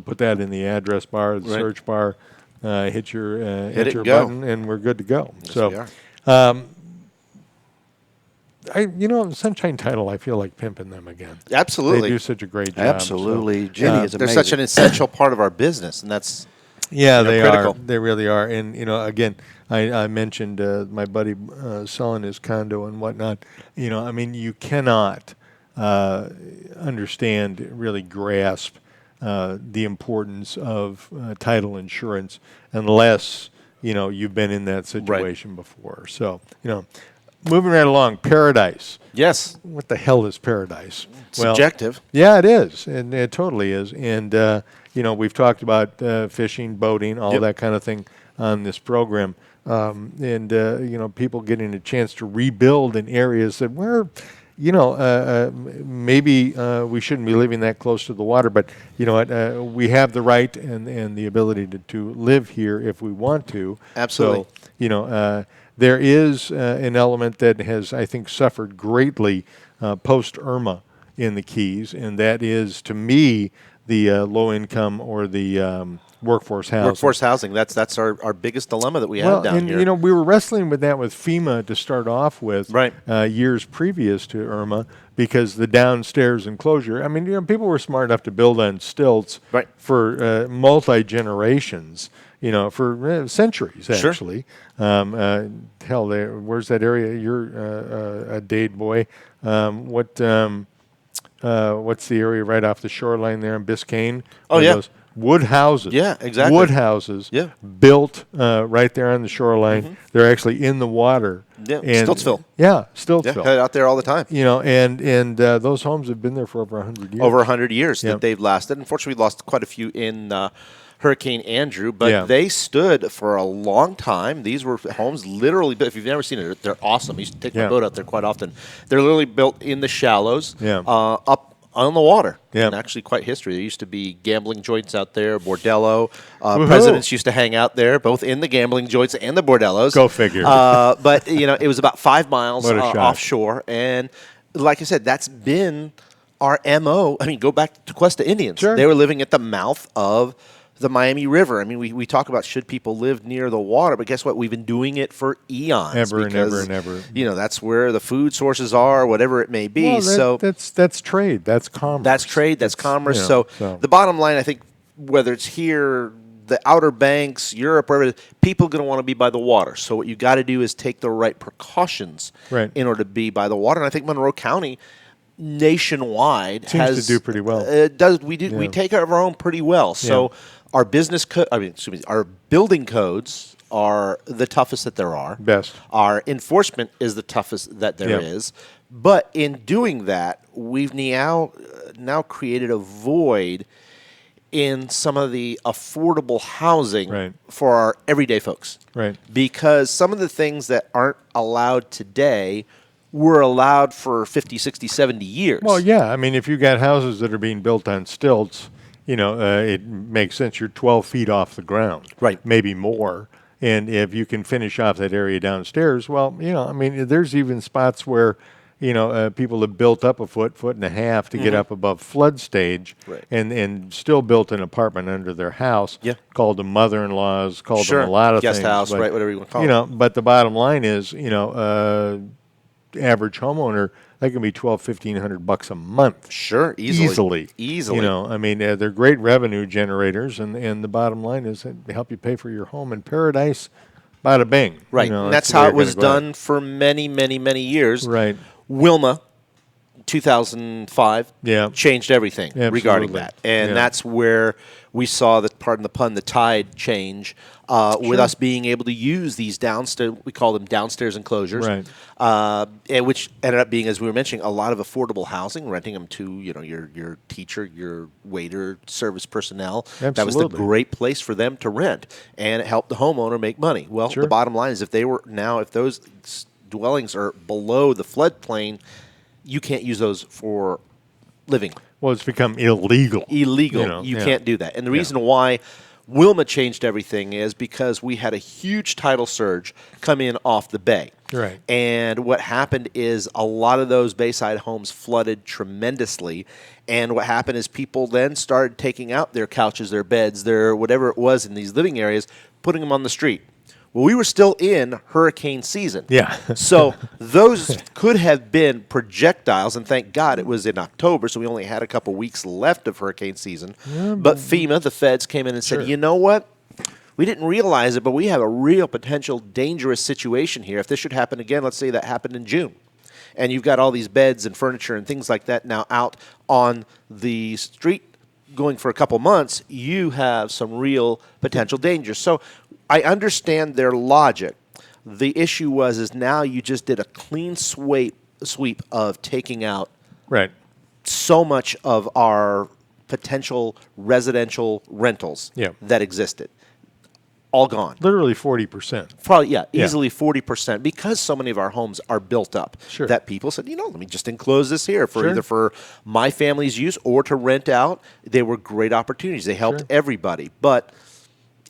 Put that in the address bar, the search bar, hit your enter go. button, and we're good to go. Yes, so. we are. Sunshine Title, I feel like pimping them again. Absolutely. They do such a great job. Absolutely. Jenny is They're amazing. such an essential part of our business, and that's They critical. are. They really are. And, again, I mentioned my buddy selling his condo and whatnot. You cannot understand, really grasp the importance of title insurance unless, you've been in that situation before. So, moving right along, paradise. yes, What the hell is paradise? subjective. Yeah, it is, and it totally is. And we've talked about fishing, boating, all Yep. that kind of thing on this program, and people getting a chance to rebuild in areas that were, maybe we shouldn't be living that close to the water, but you know what, we have the right and the ability to live here if we want to. Absolutely. So there is an element that has, I think, suffered greatly post Irma in the Keys, and that is, to me, the low income or the workforce housing. Workforce housing. That's our biggest dilemma that we have down and here. we were wrestling with that with FEMA to start off with, Right. years previous to Irma, because the downstairs enclosure. I mean, people were smart enough to build on stilts Right. for multi generations. For centuries Sure. actually. Hell, where's that area? You're a Dade boy. What's the area right off the shoreline there in Biscayne? Oh, Where yeah. those wood houses. Yeah, exactly. Wood houses. Yeah. Built right there on the shoreline. They're actually in the water. Yeah, And- Stiltsville. Yeah, Yeah, Stiltsville. head out there all the time. And those homes have been there for over 100 years. Over 100 years Yeah. that they've lasted. Unfortunately, we lost quite a few in Hurricane Andrew, but Yeah. they stood for a long time. These were homes literally built. If you've never seen it, they're awesome. I used to take my Yeah. boat out there quite often. They're literally built in the shallows, Yeah. up on the water. Yeah. And actually quite history. There used to be gambling joints out there, bordello. Woohoo. Presidents used to hang out there, both in the gambling joints and the bordellos. Go figure. But, it was about 5 miles What a shot. offshore. And like I said, that's been our MO. I mean, go back to Cuesta Indians. Sure. They were living at the mouth of the Miami River. I mean, we talk about should people live near the water, but guess what? We've been doing it for eons. Ever and because, ever and ever. That's where the food sources are, whatever it may be. Well, that's trade. That's commerce. That's trade, that's commerce. So The bottom line, I think, whether it's here, the Outer Banks, Europe, wherever, people are going to want to be by the water. So what you got to do is take the right precautions Right. in order to be by the water. And I think Monroe County nationwide Seems has to do pretty well. We Yeah. take care of our own pretty well. So our our building codes are the toughest that there are. Best. Our enforcement is the toughest that there is. Yeah. But in doing that, we've now created a void in some of the affordable housing Right. for our everyday folks. Right. Because some of the things that aren't allowed today were allowed for 50, 60, 70 years. Well, yeah. I mean, if you got houses that are being built on stilts, it makes sense. You're 12 feet off the ground, Right. Maybe more. And if you can finish off that area downstairs, well, I mean, there's even spots where, people have built up a foot and a half to get up above flood stage, Right. and still built an apartment under their house. Yeah. Called them mother-in-laws, called Sure. them a lot of Guest things. house, but, right, whatever you want to call it. But the bottom line is, average homeowner, that can be $1,200-$1,500 a month. Sure, easily. Easily. I mean, they're great revenue generators, and the bottom line is that they help you pay for your home in paradise. Bada bing. Right. And that's how it was done for many, many, many years. Right. Wilma, 2005, Yeah. changed everything regarding Absolutely. that. And Yeah. that's where we saw, pardon the pun, the tide change with us being able to use these downstairs, we call them downstairs enclosures, Right. and which ended up being, as we were mentioning, a lot of affordable housing, renting them to your teacher, your waiter, service personnel. That was the Absolutely. great place for them to rent, and it helped the homeowner make money. Well, Sure. the bottom line is if those dwellings are below the floodplain, you can't use those for living. Well, it's become illegal. Illegal. You yeah. can't do that. And the reason why Wilma changed everything is because we had a huge tidal surge come in off the bay. Right. And what happened is a lot of those bayside homes flooded tremendously. And what happened is people then started taking out their couches, their beds, their whatever it was in these living areas, putting them on the street. Well, we were still in hurricane season. Yeah. So those could have been projectiles, and thank God it was in October, so we only had a couple weeks left of hurricane season. But FEMA, the feds, came in and said, you know what? We didn't realize it, but we have a real potential dangerous situation here. If this should happen again, let's say that happened in June, and you've got all these beds and furniture and things like that now out on the street going for a couple months, you have some real potential dangers. So I understand their logic. The issue is now you just did a clean sweep of taking out Right. so much of our potential residential rentals that existed. All gone. Literally 40%. Probably, easily 40%, because so many of our homes are built up that people said, let me just enclose this here for either for my family's use or to rent out. They were great opportunities. They helped everybody. But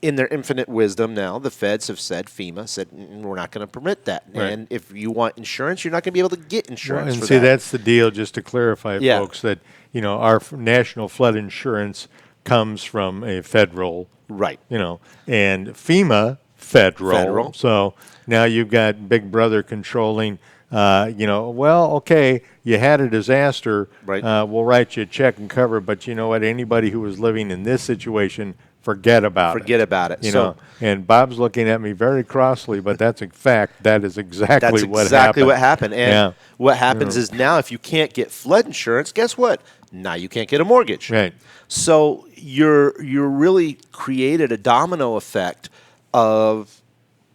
in their infinite wisdom now, the feds have said, FEMA said, we're not going to permit that. Right. And if you want insurance, you're not going to be able to get insurance and for see, that. that's the deal, just to clarify, folks, that, our national flood insurance comes from a federal, and FEMA federal. So now you've got Big Brother controlling, okay, you had a disaster, we'll write you a check and cover, but you know what, anybody who was living in this situation, forget about it. You know, and Bob's looking at me very crossly, but that's a fact. That is exactly what happened. And what happens is now if you can't get flood insurance, guess what? Now you can't get a mortgage. Right. So you're really created a domino effect of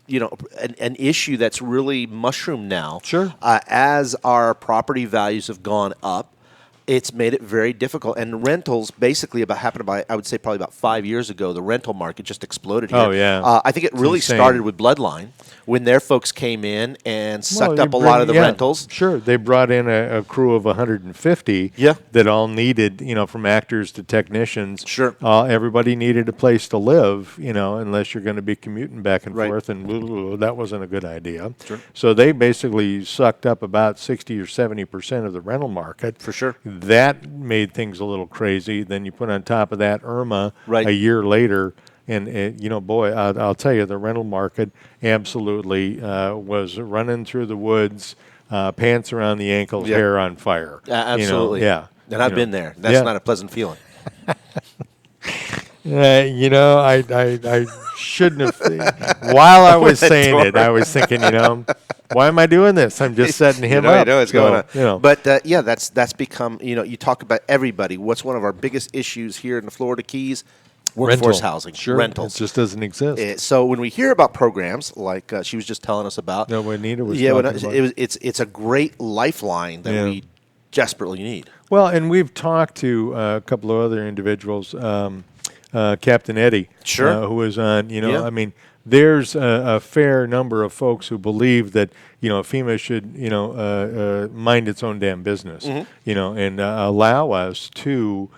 an issue that's really mushroomed now. Sure. As our property values have gone up, it's made it very difficult. And rentals basically I would say probably about 5 years ago, the rental market just exploded here. Oh, yeah. I think it really started with Bloodline when their folks came in and sucked up a lot of the rentals. Sure. They brought in a crew of 150 that all needed, from actors to technicians. Sure. Everybody needed a place to live, unless you're going to be commuting back and forth, and that wasn't a good idea. Sure. So they basically sucked up about 60 or 70% of the rental market. For sure. That made things a little crazy. Then you put on top of that Irma a year later, and I'll tell you, the rental market absolutely was running through the woods, pants around the ankles, hair on fire. Absolutely. And I've been there. That's not a pleasant feeling. I shouldn't have. While I was saying it, I was thinking, why am I doing this? I'm just setting him up. I know what's going on. But that's become. You talk about everybody. What's one of our biggest issues here in the Florida Keys? Workforce housing, rentals. It just doesn't exist. So when we hear about programs like she was just telling us about, Juanita was talking about. It's a great lifeline that we desperately need. Well, and we've talked to a couple of other individuals, Captain Eddie, who was on. I mean, there's a fair number of folks who believe that FEMA should mind its own damn business, and allow us to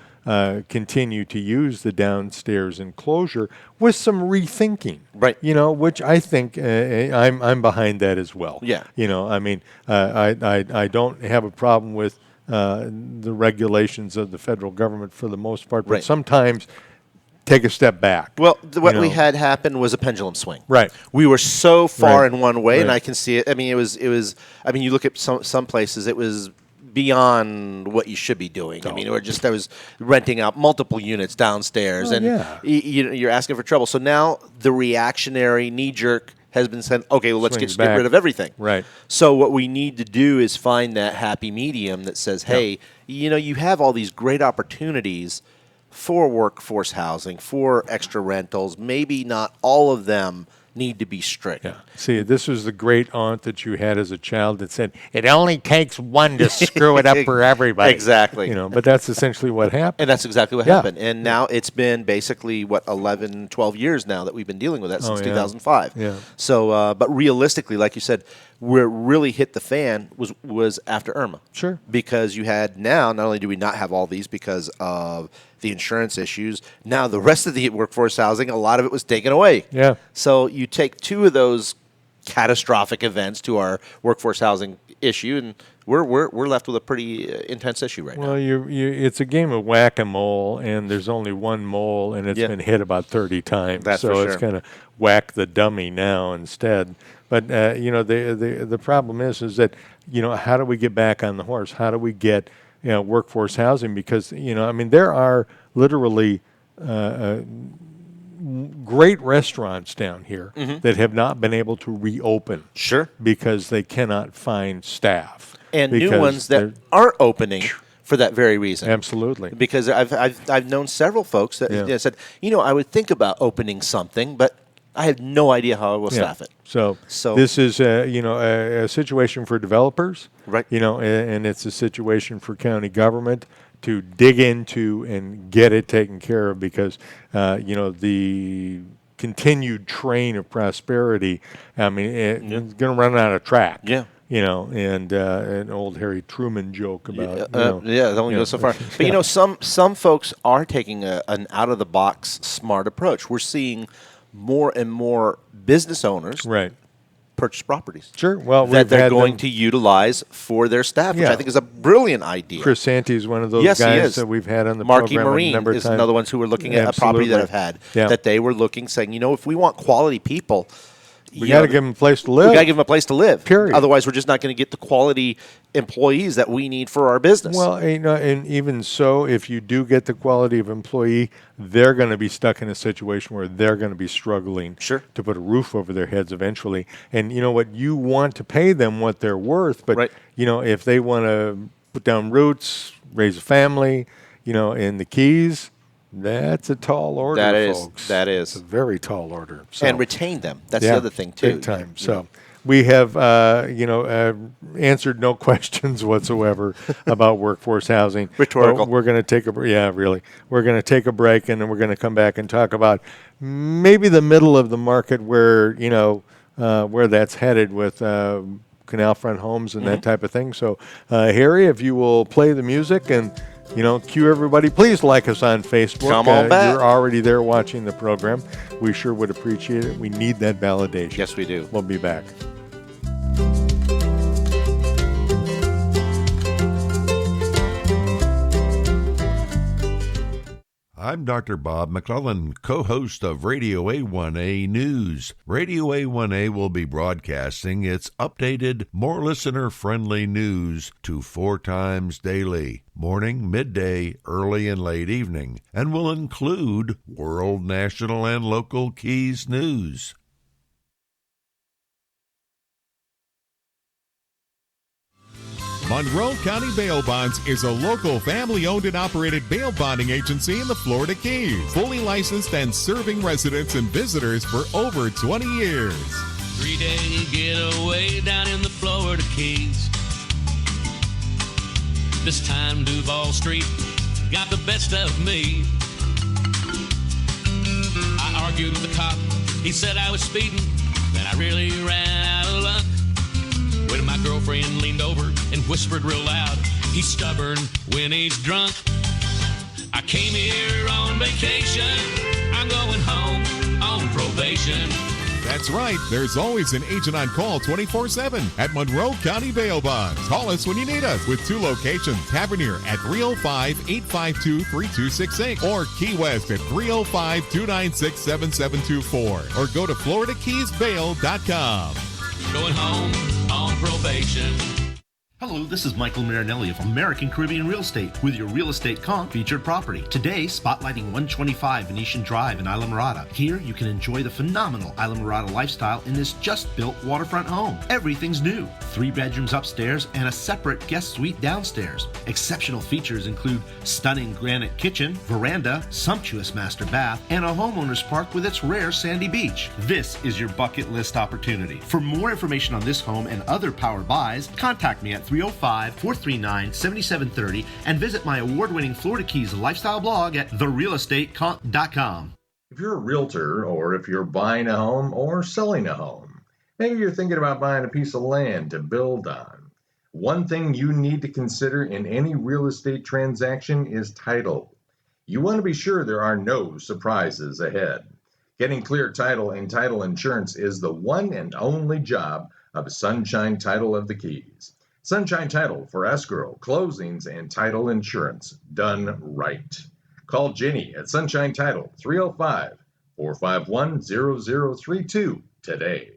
continue to use the downstairs enclosure with some rethinking, right? Which I think I'm behind that as well. Yeah. I mean, I don't have a problem with the regulations of the federal government for the most part, but sometimes take a step back. Well, what we had happen was a pendulum swing. Right. We were so far in one way, and I can see it. I mean, it was. I mean, you look at some places, it was beyond what you should be doing. I mean, I was renting out multiple units downstairs, you're asking for trouble. So now the reactionary knee-jerk has been said, okay, well, let's get rid of everything. Right. So what we need to do is find that happy medium that says, hey, you have all these great opportunities for workforce housing, for extra rentals. Maybe not all of them need to be strict. Yeah. See, this was the great aunt that you had as a child that said, it only takes one to screw it up for everybody. Exactly. But that's essentially what happened. And that's exactly what happened. And now it's been basically, 11, 12 years now that we've been dealing with that since 2005. Yeah. So, but realistically, like you said, where it really hit the fan was after Irma. Sure. Because you had now, not only do we not have all these because of the insurance issues, now the rest of the workforce housing, a lot of it was taken away. Yeah. So you take two of those catastrophic events to our workforce housing issue, and we're left with a pretty intense issue right now. Well, it's a game of whack-a-mole, and there's only one mole, and it's been hit about 30 times. That's so for it's sure. kind of whack the dummy now instead. But the problem is that how do we get back on the horse? How do we get workforce housing? Because there are literally great restaurants down here that have not been able to reopen. Sure. Because they cannot find staff. And new ones that aren't opening for that very reason. Absolutely. Because I've known several folks that said, I would think about opening something, but I have no idea how I will staff it. So this is a situation for developers, right? And it's a situation for county government to dig into and get it taken care of, because the continued train of prosperity, it's going to run out of track. Yeah. And an old Harry Truman joke about it only goes so far. But some folks are taking an out of the box smart approach. We're seeing more and more business owners purchase properties. Sure. Well, that they're going to utilize for their staff, which I think is a brilliant idea. Chris Santee is one of those guys that we've had on the Marky program Marine a number of is times. another one who were looking at a property that I've had that they were looking, saying, if we want quality people, we got to give them a place to live. We got to give them a place to live. Period. Otherwise, we're just not going to get the quality employees that we need for our business. Well, and even so, if you do get the quality of employee, they're going to be stuck in a situation where they're going to be struggling to put a roof over their heads eventually. And you know what? You want to pay them what they're worth, but if they want to put down roots, raise a family, in the Keys, that's a tall order, folks. That is. It's a very tall order. So, and retain them. That's the other thing, too. Big time. So we have, answered no questions whatsoever about workforce housing. Rhetorical. We're going to take We're going to take a break, and then we're going to come back and talk about maybe the middle of the market where, where that's headed with canal front homes and that type of thing. So, Harry, if you will play the music and cue everybody. Please like us on Facebook. Come on back. You're already there watching the program. We sure would appreciate it. We need that validation. Yes, we do. We'll be back. I'm Dr. Bob McClellan, co-host of Radio A1A News. Radio A1A will be broadcasting its updated, more listener-friendly news to 4 times daily, morning, midday, early, and late evening, and will include world, national, and local Keys news. Monroe County Bail Bonds is a local family-owned and operated bail bonding agency in the Florida Keys, fully licensed and serving residents and visitors for over 20 years. 3-day getaway down in the Florida Keys. This time Duval Street got the best of me. I argued with the cop, he said I was speeding, then I really ran out of luck. When my girlfriend leaned over and whispered real loud, he's stubborn when he's drunk. I came here on vacation, I'm going home on probation. That's right, there's always an agent on call 24/7 at Monroe County Bail Bonds. Call us when you need us with 2 locations, Tavernier at 305-852-3268 or Key West at 305-296-7724 or go to FloridaKeysBail.com. Going home on probation. Hello, this is Mykael Marinelli of American Caribbean Real Estate with your Real Estate Conch featured property. Today, spotlighting 125 Venetian Drive in Islamorada. Here, you can enjoy the phenomenal Islamorada lifestyle in this just-built waterfront home. Everything's new. 3 bedrooms upstairs and a separate guest suite downstairs. Exceptional features include stunning granite kitchen, veranda, sumptuous master bath, and a homeowner's park with its rare sandy beach. This is your bucket list opportunity. For more information on this home and other power buys, contact me at 305-439-7730 and visit my award-winning Florida Keys lifestyle blog at therealestateconch.com. If you're a realtor, or if you're buying a home or selling a home, maybe you're thinking about buying a piece of land to build on. One thing you need to consider in any real estate transaction is title. You want to be sure there are no surprises ahead. Getting clear title and title insurance is the one and only job of Sunshine Title of the Keys. Sunshine Title for escrow, closings, and title insurance done right. Call Jenny at Sunshine Title 305-451-0032 today.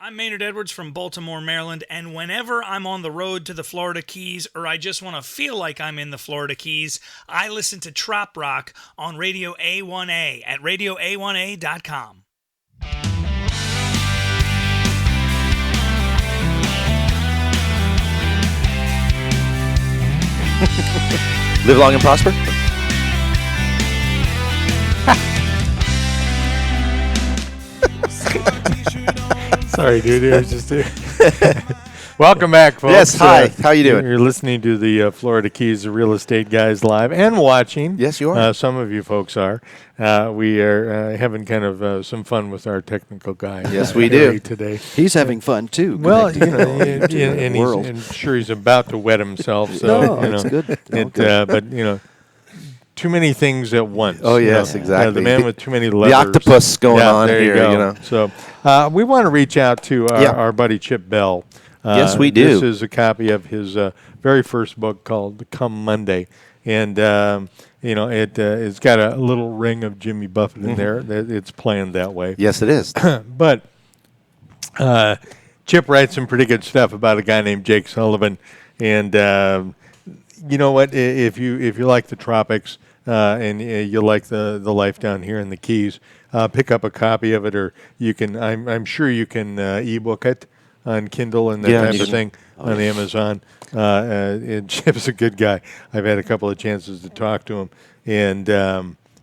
I'm Maynard Edwards from Baltimore, Maryland, and whenever I'm on the road to the Florida Keys or I just want to feel like I'm in the Florida Keys, I listen to Trop Rock on Radio A1A at radioa1a.com. Live long and prosper. Sorry, dude. It was just welcome back, folks. Yes, hi. How you doing? You're listening to the Florida Keys, the Real Estate Guys live and watching. Yes, you are. Some of you folks are. We are having kind of some fun with our technical guy. Yes, we do today. He's having fun too. Well, connecting and world. I'm sure he's about to wet himself. So No, it's good. But too many things at once. Oh, yes, exactly. The man with too many levers. The octopus going on there here, you know. So we want to reach out to our buddy Chip Bell. Yes, we do. This is a copy of his very first book called Come Monday. And, it's got a little ring of Jimmy Buffett in there. It's planned that way. Yes, it is. But Chip writes some pretty good stuff about a guy named Jake Sullivan. And you know what? If you like the tropics and you like the life down here in the Keys, pick up a copy of it, or you can. I'm sure you can ebook it on Kindle and that type of thing on Amazon. And Chip's a good guy. I've had a couple of chances to talk to him, and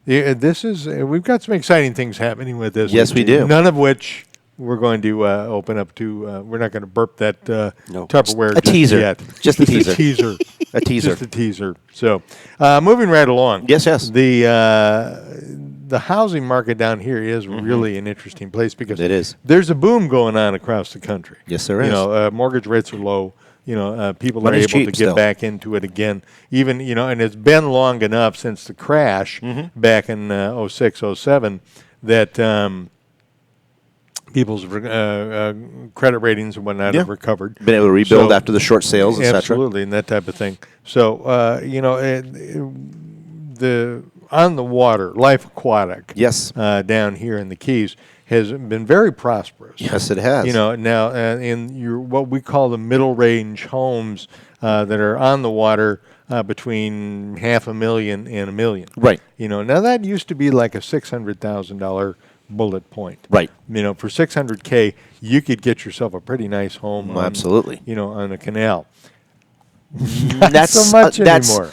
we've got some exciting things happening with this. Yes, we do. None of which we're going to open up to. We're not going to burp that Tupperware a teaser. yet. Just a teaser. A teaser. A teaser. Just a teaser. So, moving right along. Yes, yes. The housing market down here is really an interesting place because it is. There's a boom going on across the country. Yes, there is. Mortgage rates are low. People are Money's able to cheap get still. back into it again. Even, and it's been long enough since the crash back in 06, 07 that people's credit ratings and whatnot have recovered. Been able to rebuild after the short sales, etc. Absolutely, and that type of thing. So, the on the water, Life Aquatic, down here in the Keys has been very prosperous. Yes, it has. Now in what we call the middle range homes that are on the water between $500,000 and $1 million. Right. Now that used to be like a $600,000 bullet point. Right. For $600K, you could get yourself a pretty nice home. Absolutely. On a canal. Not so much anymore.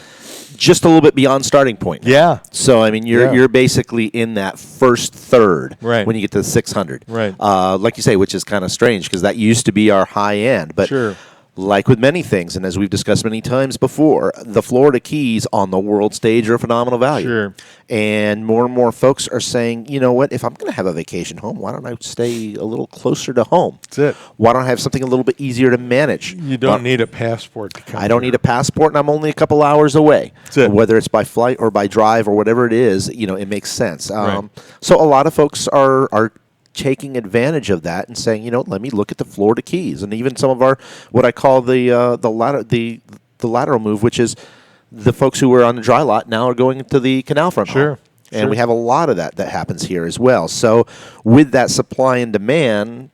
Just a little bit beyond starting point. Yeah. So you're basically in that first third when you get to the 600. Right. Like you say, which is kind of strange because that used to be our high end. But sure. Like with many things, and as we've discussed many times before, the Florida Keys on the world stage are a phenomenal value. Sure. And more folks are saying, you know what, if I'm going to have a vacation home, why don't I stay a little closer to home? That's it. Why don't I have something a little bit easier to manage? You don't need a passport to come I don't need a passport, and I'm only a couple hours away. That's it. Whether it's by flight or by drive or whatever it is, it makes sense. Right. So a lot of folks are taking advantage of that and saying, let me look at the Florida Keys, and even some of our what I call the lateral move, which is the folks who were on the dry lot now are going to the canal front. Sure. home. And we have a lot of that happens here as well. So with that supply and demand,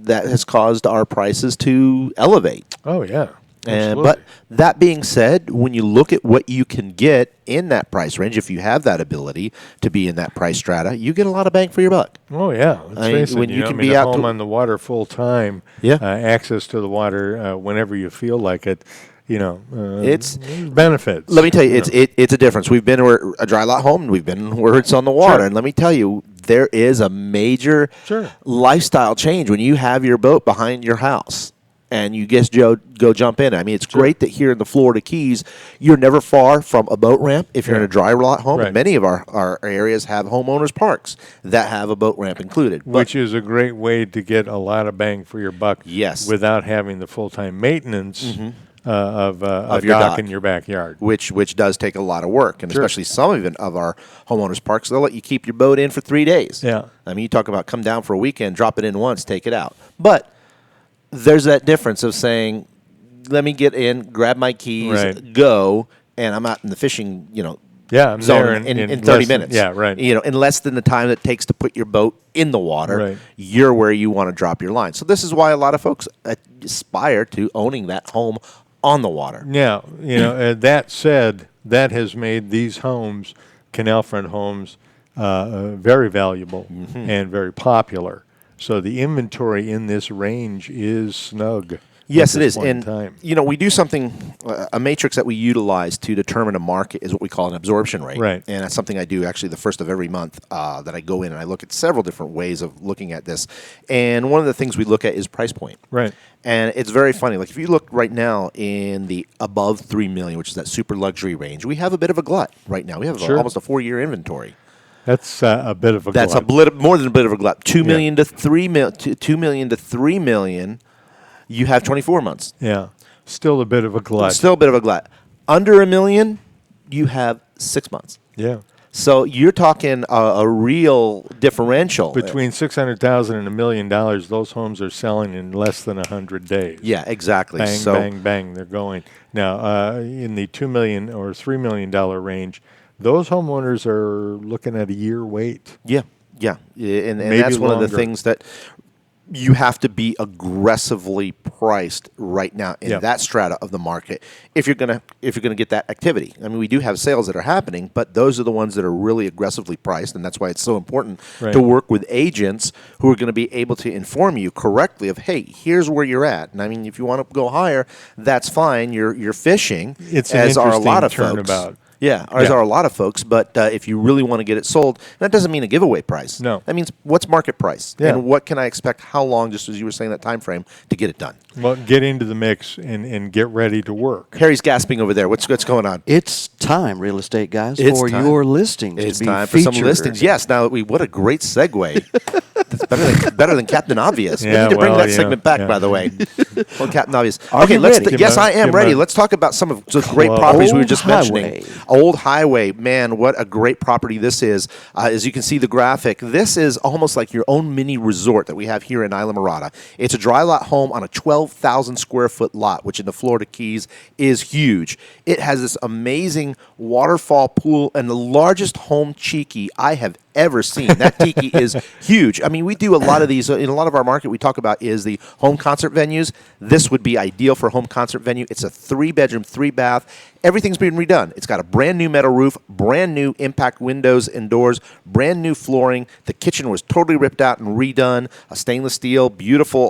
that has caused our prices to elevate. Oh yeah. But that being said, when you look at what you can get in that price range, if you have that ability to be in that price strata, you get a lot of bang for your buck. Oh yeah, let's face it. When you can be a out home on the water full time, access to the water whenever you feel like it. It's benefits. Let me tell you, it's a difference. We've been where a dry lot home, and we've been where it's on the water, Sure. and let me tell you, there is a major lifestyle change when you have your boat behind your house. And you just go jump in. It's great that here in the Florida Keys, you're never far from a boat ramp if you're in a dry lot home. Right. And many of our areas have homeowners parks that have a boat ramp included. Which is a great way to get a lot of bang for your buck. Yes. Without having the full-time maintenance of a your dock dock in your backyard. Which does take a lot of work. And especially some even of our homeowners parks, they'll let you keep your boat in for 3 days. Yeah. You talk about come down for a weekend, drop it in once, take it out. But there's that difference of saying let me get in, grab my keys, Right. go, and I'm out in the fishing, I'm zone there in 30 minutes. Yeah, right. In less than the time it takes to put your boat in the water, Right. you're where you want to drop your line. So this is why a lot of folks aspire to owning that home on the water. Now, that said, that has made these homes, canal front homes, very valuable and very popular. So the inventory in this range is snug. Yes, at it this is. point in And, time. we do something, a matrix that we utilize to determine a market is what we call an absorption rate. Right. And that's something I do actually the first of every month that I go in and I look at several different ways of looking at this. And one of the things we look at is price point. Right. And it's very funny. Like if you look right now in the above $3 million, which is that super luxury range, we have a bit of a glut right now. We have Sure. almost a 4-year inventory. That's a bit of a That's glut. more than a bit of a glut. $2 million to $3 million, $2 million to $3 million. You have 24 months. Yeah. Still a bit of a glut. Still a bit of a glut. Under $1 million, you have 6 months. Yeah. So you're talking a real differential. Between $600,000 and $1 million, those homes are selling in less than 100 days. Yeah, exactly. Bang, So- bang, bang, they're going. Now, in the $2 million or $3 million range, those homeowners are looking at a year wait. Yeah, yeah. And Maybe that's one of the longer. things that you have to be aggressively priced right now in Yeah. that strata of the market if you're gonna get that activity. I mean, we do have sales that are happening, but those are the ones that are really aggressively priced, and that's why it's so important Right. to work with agents who are going to be able to inform you correctly of, hey, here's where you're at. And I mean, if you want to go higher, that's fine. You're fishing, It's an as are a lot of interesting folks. turnabout. Yeah, as Yeah. are a lot of folks. But if you really want to get it sold, that doesn't mean a giveaway price. No. That means what's market price, Yeah. and what can I expect? How long? Just as you were saying, that time frame to get it done. Well, get into the mix and get ready to work. Harry's gasping over there. What's going on? It's time, real estate guys, It's for time. your listings It's to be time for some featured. listings. Yes. Now what a great segue. That's better than Captain Obvious. We Yeah, need to bring well, that yeah, segment back, yeah. by the way. Well, Captain Obvious. Are Okay, you let's. ready? Yes, I am Give ready. him a- Let's talk about some of the great Club. properties we were Old just Highway. mentioning. Old Highway, man, what a great property this is. As you can see the graphic, this is almost like your own mini resort that we have here in Isla Mirada. It's a dry lot home on a 12,000 square foot lot, which in the Florida Keys is huge. It has this amazing waterfall pool and the largest home cheeky I have ever seen. That tiki is huge. I mean, we do a lot of these in a lot of our market. We talk about is the home concert venues. This would be ideal for a home concert venue. It's a 3-bedroom, 3-bath. Everything's been redone. It's got a brand new metal roof, brand new impact windows and doors, brand new flooring. The kitchen was totally ripped out and redone. A stainless steel, beautiful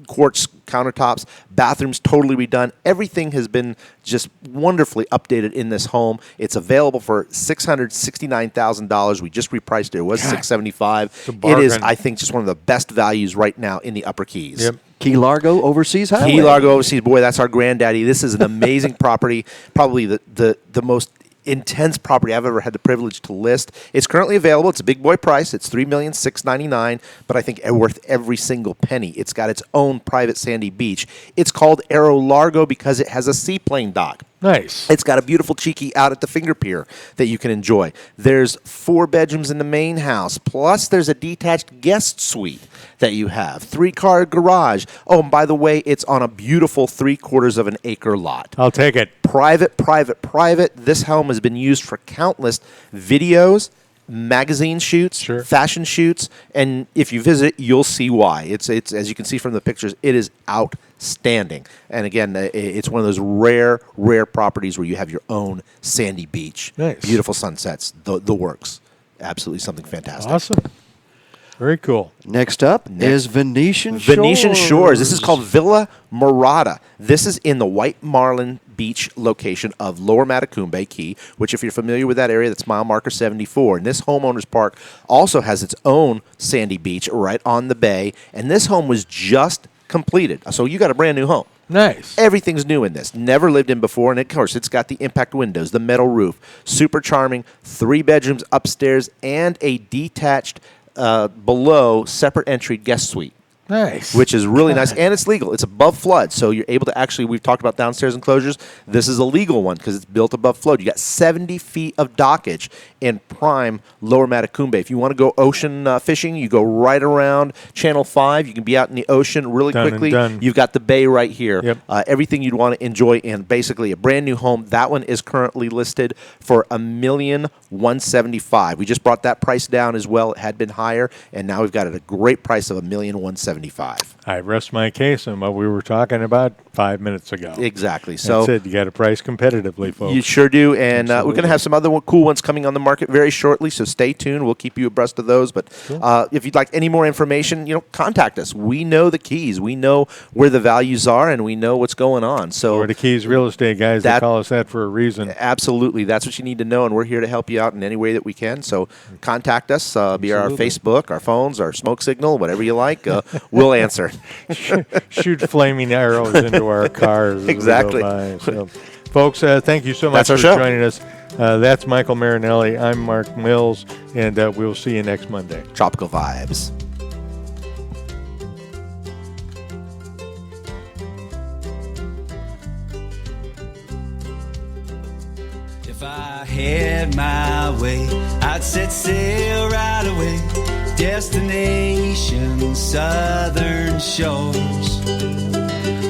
quartz countertops. Bathrooms totally redone. Everything has been just wonderfully updated in this home. It's available for $669,000. We just repriced it. It was $675,000. It is, bargain. I think, just one of the best values right now in the Upper Keys. Yep. Key Largo Overseas Highway. Key Largo Overseas, boy, that's our granddaddy. This is an amazing property, probably the most intense property I've ever had the privilege to list. It's currently available. It's a big boy price. It's $3,699,000, but I think worth every single penny. It's got its own private sandy beach. It's called Aero Largo because it has a seaplane dock. Nice. It's got a beautiful cheeky out at the finger pier that you can enjoy. There's 4 bedrooms in the main house, plus there's a detached guest suite that you have. 3-car garage. Oh, and by the way, it's on a beautiful 3/4 of an acre lot. I'll take it. Private, private, private. This home has been used for countless videos, magazine shoots, Sure. fashion shoots, and if you visit, you'll see why. It's as you can see from the pictures, it is outstanding. And again, it's one of those rare properties where you have your own sandy beach, Nice. beautiful sunsets, the works. Absolutely something fantastic. Awesome. Very cool. Next up is Venetian Shores. Venetian Shores. This is called Villa Mirada. This is in the White Marlin Beach location of Lower Matacumbe Key, which if you're familiar with that area, that's mile marker 74. And this homeowners park also has its own sandy beach right on the bay. And this home was just completed. So you got a brand new home. Nice. Everything's new in this. Never lived in before. And of course, it's got the impact windows, the metal roof. Super charming. 3 bedrooms upstairs and a detached below separate entry guest suite. Nice. Which is really nice, and it's legal. It's above flood, so you're able to actually, we've talked about downstairs enclosures. This is a legal one because it's built above flood. You got 70 feet of dockage in prime Lower Matacumbe. If you want to go ocean fishing, you go right around Channel 5. You can be out in the ocean really Done and quickly. done. You've got the bay right here. Yep. Everything you'd want to enjoy in basically a brand new home. That one is currently listed for $1,175,000. We just brought that price down as well. It had been higher, and now we've got it at a great price of $1,175,000. I rest my case on what we were talking about 5 minutes ago. Exactly. So that's it. You got to price competitively, folks. You sure do, and we're going to have some other cool ones coming on the market very shortly. So stay tuned. We'll keep you abreast of those. But if you'd like any more information, contact us. We know the keys. We know where the values are, and we know what's going on. So Florida Keys Real Estate, guys. They call us that for a reason. Absolutely. That's what you need to know, and we're here to help you out in any way that we can. So contact us via our Facebook, our phones, our smoke signal, whatever you like. We'll answer. Shoot flaming arrows into our cars. Exactly. So, folks, thank you so much for joining us. That's Mykael Marinelli. I'm Mark Mills, and we'll see you next Monday. Tropical Vibes. If I had my way, I'd set sail right away. Destination southern shores.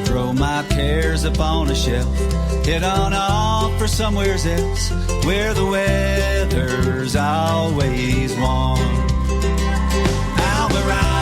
Throw my cares upon a shelf. Head on off for somewhere else where the weather's always warm. Alvarado.